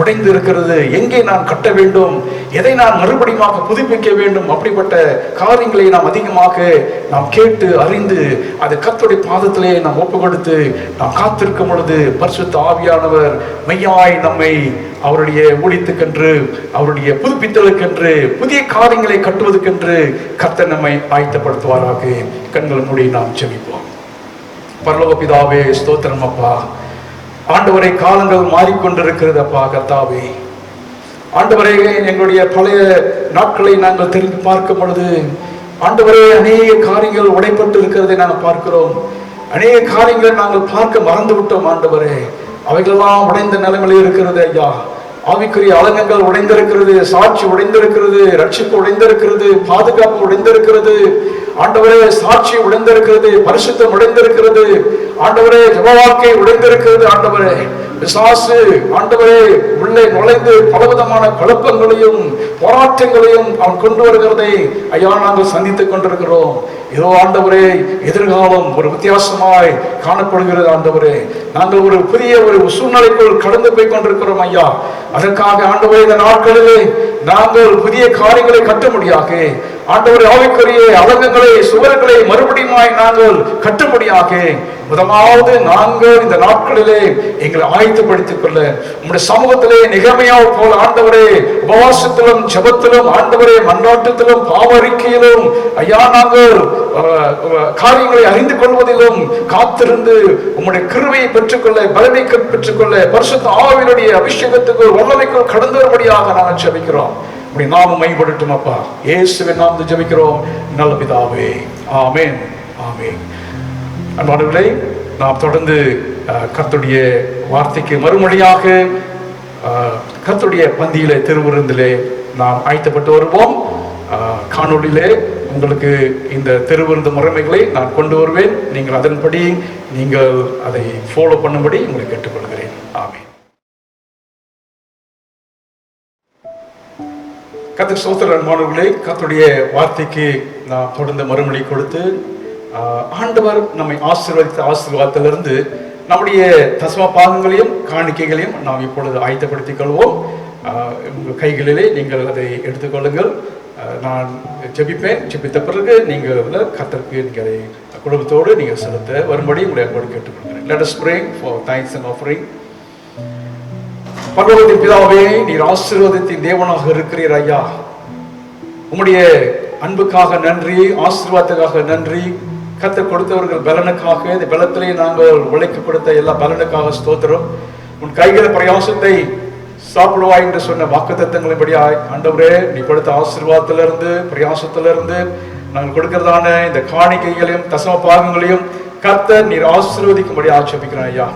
உடைந்து இருக்கிறது, எங்கே நான் கட்ட வேண்டும், எதை நான் மறுபடியும் புதுப்பிக்க வேண்டும், அப்படிப்பட்ட காரியங்களை நாம் அதிகமாக நாம் கேட்டு அறிந்து அது கர்த்தருடைய பாதத்திலே நாம் ஒப்பு கொடுத்து நாம் காத்திருக்கும் பொழுது பரிசுத்த ஆவியானவர் மெய்யாய் நம்மை அவருடைய ஊழியத்துக்கென்று, அவருடைய புதுப்பித்தலுக்கென்று, புதிய காரியங்களை கட்டுவதற்கென்று கர்த்தர் நம்மை ஆயத்தப்படுத்துவாராக. கண்கள் மூடி நாம் ஜெபிப்போம். பரலோக பிதாவே, ஸ்தோத்திரம் அப்பா. ஆண்டவரை, காலங்கள் மாறிக்கொண்டிருக்கிறது அப்பா. கர்த்தாவே, ஆண்டவரே, எங்களுடைய பழைய நாட்களை நாங்கள் தெரிந்து பார்க்கும் பொழுது ஆண்டவரே, அநேக காரியங்கள் உடைப்பட்டு இருக்கிறதை நாங்கள் பார்க்கிறோம். அநேக காரியங்களை நாங்கள் பார்க்க மறந்து விட்டோம். ஆண்டவரே, அவைகளெல்லாம் உடைந்த நிலைமையில் இருக்கிறது ஐயா. ஆவிக்குரிய அலங்கங்கள் உடைந்திருக்கிறது, சாட்சி உடைந்திருக்கிறது, ரட்சிப்பு உடைந்திருக்கிறது, பாதுகாப்பு உடைந்திருக்கிறது. ஆண்டவரே, சாட்சி உடைந்திருக்கிறது, பரிசுத்தம் உடைந்திருக்கிறது. ஆண்டவரே, ஜெப வாழ்க்கை உடைந்திருக்கிறது. ஆண்டவரே, பிசாசு ஆண்டவரே உள்ளே நுழைந்து பலவிதமான குழப்பங்களையும் போராட்டங்களையும் அவன் கொண்டு வருகிறதை ஐயா நாங்கள் சந்தித்துக் கொண்டிருக்கிறோம். இதோ ஆண்டவரே, எதிர்காலம் ஒரு வித்தியாசமாய் காணப்படுகிறது. ஆண்டவரே, நாங்கள் ஒரு புதிய ஒரு சூழ்நிலைக்குள் கடந்து போய் கொண்டிருக்கிறோம் ஐயா. அதற்காக ஆண்டவரே, இந்த நாட்களிலே நாங்கள் புதிய காரியங்களை கட்ட முடியாக ஆண்டவரே, ஆவிக்குரிய அலங்கங்களை சுவர்களை மறுபடியும் நாங்கள் கட்டும்படியாக முதலாவது நாங்கள் இந்த நாட்களிலே எங்களை ஆயத்தப்படுத்திக் கொள்ள உங்களுடைய சமூகத்திலே நெகமையாவை போல ஆண்டவரே உபவாசத்திலும் ஜெபத்திலும் ஆண்டவரே மன்றாட்டத்திலும் பாவ அறிக்கையிலும் ஐயா நாங்கள் காரியங்களை அறிந்து கொள்வதிலும் காத்திருந்து உங்களுடைய கிருபையை பெற்றுக்கொள்ள, பலனை பெற்றுக்கொள்ள, பரிசுத்த ஆவியினுடைய அபிஷேகத்துக்கு வல்லமைக்குள் கடந்து வரும்படியாக நாங்கள் ஜெபிக்கிறோம். அப்படி நாமும் மேம்படட்டும் அப்பா. இயேசுவின் நாமத்தில் ஜெபிக்கிறோம் நல்ல பிதாவே. ஆமென், ஆமென். அன்பானவர்களே, நாம் தொடர்ந்து கர்த்தருடைய வார்த்தைக்கு மறுமொழியாக கர்த்தருடைய பந்தியிலே திருவிருந்திலே நாம் ஆயத்தப்பட்டு வருவோம். காணொளியிலே உங்களுக்கு இந்த திருவிருந்து முறைமைகளை நான் கொண்டு வருவேன். நீங்கள் அதன்படி நீங்கள் அதை ஃபாலோ பண்ணும்படி உங்களை கேட்டுக்கொள்கிறேன். ஆமென். கர்த்தர் ஸ்தோத்திரம். அன்பானவர்களே, கர்த்தருடைய வார்த்தைக்கு நாம் தொடர்ந்து மறுமொழி கொடுத்து ஆண்டவர் நம்மை ஆசீர்வதித்த ஆசீர்வாதத்திலிருந்து நம்முடைய தசம பாகங்களையும் காணிக்கைகளையும் நாம் இப்பொழுது ஆயத்தப்படுத்திக் கொள்வோம். உங்கள் கைகளிலே நீங்கள் அதை எடுத்துக்கொள்ளுங்கள். நான் ஜெபிப்பேன். ஜெபித்த பிறகு நீங்கள் கர்த்தருக்கு நீங்கள் அதை குடும்பத்தோடு நீங்கள் செலுத்த வரும்படி உங்களை அன்போடு கேட்டுக்கொள்கிறேன். Let us pray for thanks and offering. பரலோகத்தின் பிதாவே, நீர் ஆசீர்வாதத்தின் தேவனாக இருக்கிறீர் ஐயா. உம்முடைய அன்புக்காக நன்றி, ஆசீர்வாதத்துக்காக நன்றி. கர்த்தர் கொடுத்தவர்கள் பலனுக்காக, இந்த பலத்திலே நாங்கள் உழைக்க கொடுத்த எல்லா பலனுக்காக ஸ்தோத்திரம். உன் கைகள் பிரயாசத்தை சாப்பிடுவாய் என்று சொன்ன வாக்குத்தத்தங்களின்படியாய் ஆண்டவரே, நீ கொடுத்த ஆசீர்வாதத்திலிருந்து பிரயாசத்திலிருந்து நாங்கள் கொடுக்கிறதான இந்த காணிக்கைகளையும் தசம பாகங்களையும் கர்த்தர் நீர் ஆசீர்வதிக்கும்படி ஆட்சேபிக்கிறேன் ஐயா.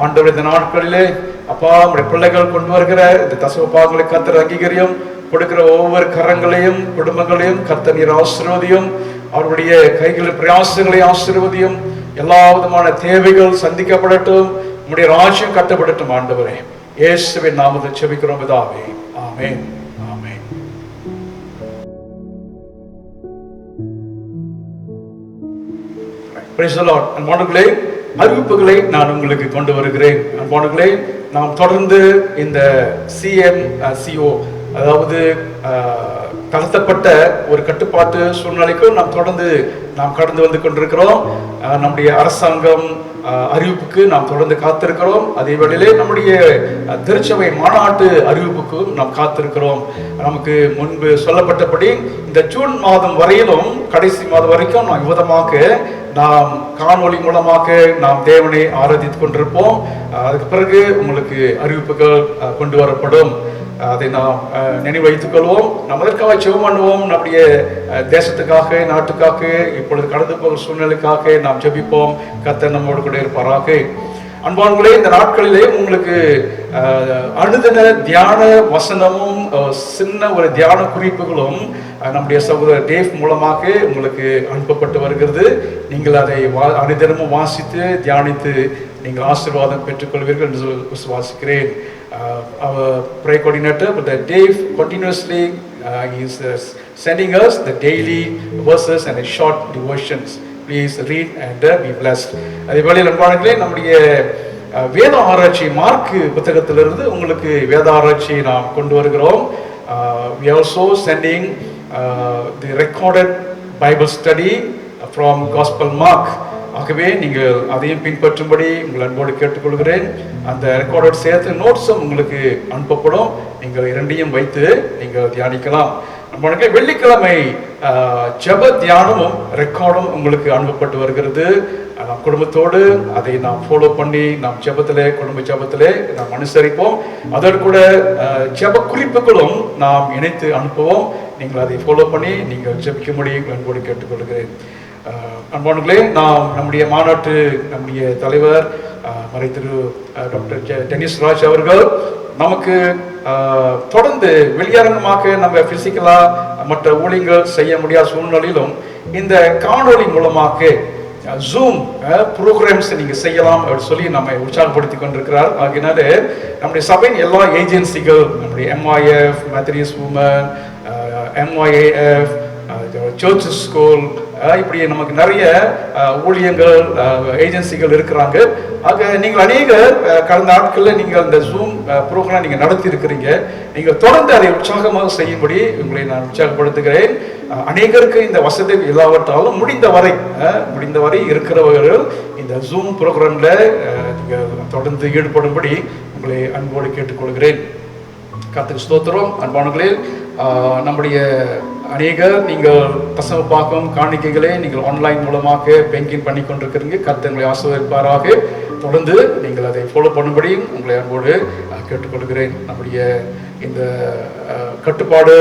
ஆண்டவர், இந்த நாட்களிலே அப்பா நம்முடைய பிள்ளைகள் கொண்டு வருகிற இந்த தசம பாகங்களை கர்த்தர் அங்கீகரியும். கொடுக்கிற ஒவ்வொரு கரங்களையும் குடும்பங்களையும் கர்த்தர் நீர் ஆசீர்வதியும். அவருடைய கைகளில் பிரயாசங்களை ஆசீர்வதியும். எல்லா விதமான தேவைகள் சந்திக்கப்படட்டும். உம்முடைய ராஜ்யம் கட்டப்படட்டும். ஆண்டவரே, இயேசுவின் நாமத்தில் ஜெபிக்கிறோம் பிதாவே. ஆமென், ஆமென். Praise the Lord. அன்பானவர்களே, அறிவிப்புகளை நான் உங்களுக்கு கொண்டு வருகிறேன். அன்பானவர்களே, நாம் தொடர்ந்து இந்த CMCO அதாவது தளர்த்தப்பட்ட ஒரு கட்டுப்பாட்டு சூழ்நிலைக்கும் நாம் தொடர்ந்து கடந்து வந்து கொண்டிருக்கிறோம். நம்முடைய அரசாங்கம் அறிவிப்புக்கு நாம் தொடர்ந்து காத்திருக்கிறோம். அதே வேளையிலே நம்முடைய திருச்சபை மாநாட்டு அறிவிப்புக்கும் நாம் காத்திருக்கிறோம். நமக்கு முன்பு சொல்லப்பட்டபடி இந்த ஜூன் மாதம் வரையிலும், கடைசி மாதம் வரைக்கும் நாம் விதமாக நாம் காணொளி மூலமாக நாம் தேவனை ஆராதித்துக் கொண்டிருப்போம். அதுக்கு பிறகு உங்களுக்கு அறிவிப்புகள் கொண்டு வரப்படும். அதை நாம் நினைவு வைத்துக் கொள்வோம். நாம் அதற்காக ஜெபம் பண்ணுவோம். நம்முடைய தேசத்துக்காக, நாட்டுக்காக, இப்பொழுது கடந்து போகிற சூழ்நிலைக்காக நாம் ஜெபிப்போம். கர்த்தர் நம்மோடு கூட இருப்பாராக. அன்பானவர்களே, இந்த நாட்களிலே உங்களுக்கு அனுதின தியான வசனமும் சின்ன ஒரு தியான குறிப்புகளும் நம்முடைய சகோதரர் டேவ் மூலமாக உங்களுக்கு அனுப்பப்பட்டு வருகிறது. நீங்கள் அதை அனுதினமும் வாசித்து தியானித்து நீங்கள் ஆசீர்வாதம் பெற்றுக்கொள்வீர்கள் என்று விசுவாசிக்கிறேன். Our prayer coordinator, Brother Dave, continuously he is sending us the daily verses and short devotions. Please read and be blessed. அதே வேளையில் அன்பானவர்களே, நம்முடைய வேத ஆராய்ச்சி மார்க் புத்தகத்திலிருந்து உங்களுக்கு வேத ஆராய்ச்சி நாம் கொண்டு வருகிறோம். We are also sending the recorded Bible study from Gospel Mark. ஆகவே நீங்கள் அதையும் பின்பற்றும்படி உங்கள் அன்போடு கேட்டுக்கொள்கிறேன். அந்த ரெக்கார்டட் சேர்த்து நோட்ஸும் உங்களுக்கு அனுப்பப்படும். நீங்கள் இரண்டையும் வைத்து நீங்கள் தியானிக்கலாம். வெள்ளிக்கிழமை ஜெப தியானமும் ரெக்கார்டும் உங்களுக்கு அனுப்பப்பட்டு வருகிறது. நாம் குடும்பத்தோடு அதை நாம் ஃபாலோ பண்ணி நாம் ஜெபத்திலே, குடும்ப ஜெபத்திலே நாம் அனுசரிப்போம். அதற்கூட ஜெப குறிப்புகளும் நாம் இணைத்து அனுப்புவோம். நீங்கள் அதை ஃபாலோ பண்ணி நீங்கள் ஜெபிக்கும்படி அன்போடு கேட்டுக்கொள்கிறேன். அன்பானவர்களே, நாம் நம்முடைய மாநாட்டு நம்முடைய தலைவர் மறைத்திரு டாக்டர் டென்னிஸ் ராஜ் அவர்கள் நமக்கு தொடர்ந்து வெளியரங்கமாக நம்ம பிசிக்கலா மற்ற ஊழியங்கள் செய்ய முடியாத சூழ்நிலையிலும் இந்த காணொளி மூலமாக ஜூம் ப்ரோக்ராம்ஸ் நீங்க செய்யலாம் அப்படின்னு சொல்லி நம்ம உற்சாகப்படுத்தி கொண்டிருக்கிறார். ஆகினால நம்முடைய சபையின் எல்லா ஏஜென்சிகள், நம்முடைய MYF, Methodist woman, MYAF, church school, இப்படி நமக்கு நிறைய ஊழியங்கள் ஏஜென்சிகள் இருக்கிறாங்க. ஆக நீங்கள் அநேகர் கடந்த நாட்களில் நீங்கள் இந்த ஜூம் ப்ரோக்ராம் நீங்கள் நடத்தி இருக்கிறீங்க. நீங்கள் தொடர்ந்து அதை உற்சாகமாக செய்யும்படி உங்களை நான் உற்சாகப்படுத்துகிறேன். அநேகருக்கு இந்த வசதி இல்லாவிட்டாலும் முடிந்தவரை இருக்கிறவர்கள் இந்த ஜூம் ப்ரோக்ராம்ல நீங்கள் தொடர்ந்து ஈடுபடும்படி உங்களை அன்போடு கேட்டுக்கொள்கிறேன். கர்த்தருக்கு ஸ்தோத்திரம். அன்பானவர்களே, நம்முடைய அநேகர் நீங்கள் தசம பாகம் காணிக்கைகளை நீங்கள் ஆன்லைன் மூலமாக பேங்கிங் பண்ணி கொண்டிருக்கிறீங்க. கர்த்தர் உங்களை ஆசீர்வதிப்பாராக. தொடர்ந்து நீங்கள் அதை ஃபாலோ பண்ணும்படி உங்களை அன்போடு கேட்டுக்கொள்கிறேன். நம்முடைய இந்த கட்டுப்பாடு,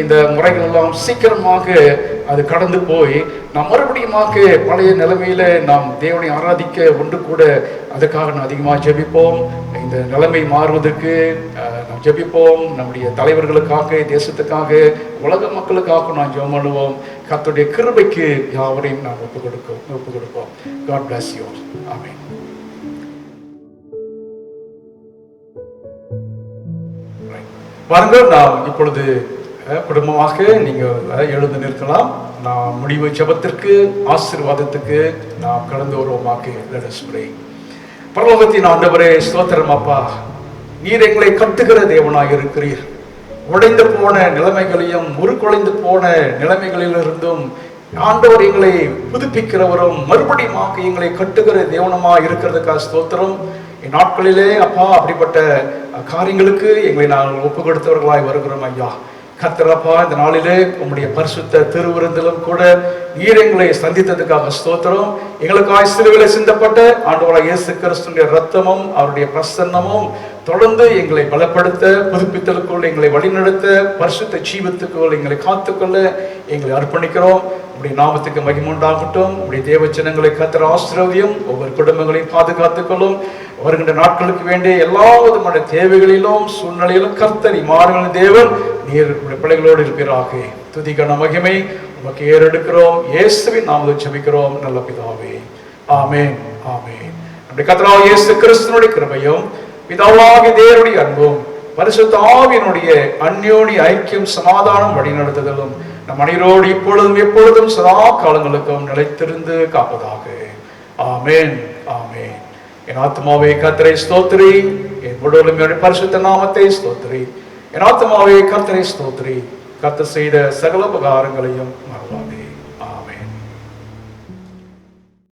இந்த முறைகள் எல்லாம் சீக்கிரமாக அது கடந்து போய் நாம் மறுபடியுமாக பழைய நிலைமையில நாம் தேவனை ஆராதிக்க ஒன்று கூட அதுக்காக நான் அதிகமாக ஜெபிப்போம். இந்த நிலைமை மாறுவதற்கு நாம் ஜெபிப்போம். நம்முடைய தலைவர்களுக்காக, தேசத்துக்காக, உலக மக்களுக்காக நாம் ஜெபம் பண்ணுவோம். கர்த்தருடைய கிருபைக்கு யாவரையும் நாம் ஒப்பு கொடுப்போம். God bless you all. Amen. பாருங்கள், நாம் இப்பொழுது குடும்பமாக நீங்கள் எழுந்து நிற்கலாம். நாம் முடிவு ஜெபத்திற்கு, ஆசீர்வாதத்துக்கு நாம் கடந்து வருவோமாக. Let us pray. பரலோகத்தின் ஆண்டவரே, ஸ்தோத்திரம் அப்பா. நீர் எங்களை கட்டுகிற தேவனாய் இருக்கிறீர். உடைந்து போன நிலைமைகளையும் உருக்குலைந்து போன நிலைமைகளிலிருந்தும் ஆண்டவர் எங்களை புதுப்பிக்கிறவரும் மறுபடியும் எங்களை கட்டுகிற தேவனமாக இருக்கிறதுக்காக ஸ்தோத்திரம். நாட்களிலே அப்பா, அப்படிப்பட்ட காரியங்களுக்கு எங்களை நாங்கள் ஒப்பு கொடுத்தவர்களாய் வருகிறோம் ஐயா. கர்த்தரப்பா, இந்த நாளிலே உம்முடைய பரிசுத்த திருவிருந்திலும் கூட நீர் எங்களை சந்தித்ததுக்காக ஸ்தோத்திரம். எங்களுக்காய் சிலுவையிலே சிந்தப்பட்ட ஆண்டவராகிய இயேசு கிறிஸ்துவின் இரத்தமும் அவருடைய பிரசன்னமும் தொடர்ந்து எங்களை பலப்படுத்த, புதுப்பித்தலுக்குள் எங்களை வழிநடத்த, பரிசுத்த ஜீவத்துக்குள் எங்களை காத்துக்கொள்ள எங்களை அர்ப்பணிக்கிறோம். உடைய நாமத்துக்கு மகிமை உண்டாகட்டும். உடைய தேவச்சனங்களை கர்த்தர் ஆசீர்வதியும், ஒவ்வொரு குடும்பங்களையும் பாதுகாத்துக் கொள்ளும். வருகின்ற நாட்களுக்கு வேண்டிய எல்லா விதமான தேவைகளிலும் சூழ்நிலையிலும் கர்த்தர் இம்மாறுகளின் தேவன் நீர் பிள்ளைகளோடு இருப்பீராக. துதி கன மகிமை உமக்கு ஏறெடுக்கிறோம். இயேசுவின் நாமத்தில் ஜெபிக்கிறோம் நல்ல பிதாவே. ஆமென், ஆமென். நம்முடைய கர்த்தராகிய இயேசு கிறிஸ்துவினுடைய கிருபையும் பிதாவாகிய தேவனுடைய அன்பும் பரிசுத்த ஆவியினுடைய அந்யோன்ய ஐக்கியம், சமாதானம், வழிநடத்துதலும் நம் அனைவரோடு இப்பொழுதும் எப்பொழுதும் சதா காலங்களுக்கும் நிலைத்திருந்து காப்பதாக. ஆமென், ஆமென். என் ஆத்மாவே கர்த்தரை ஸ்தோத்திரி, என் முழுவதும் பரிசுத்த நாமத்தை ஸ்தோத்திரி. என் ஆத்மாவே கர்த்தரை ஸ்தோத்திரி, கர்த்தர் செய்த சகல உபகாரங்களையும் மறவாதே.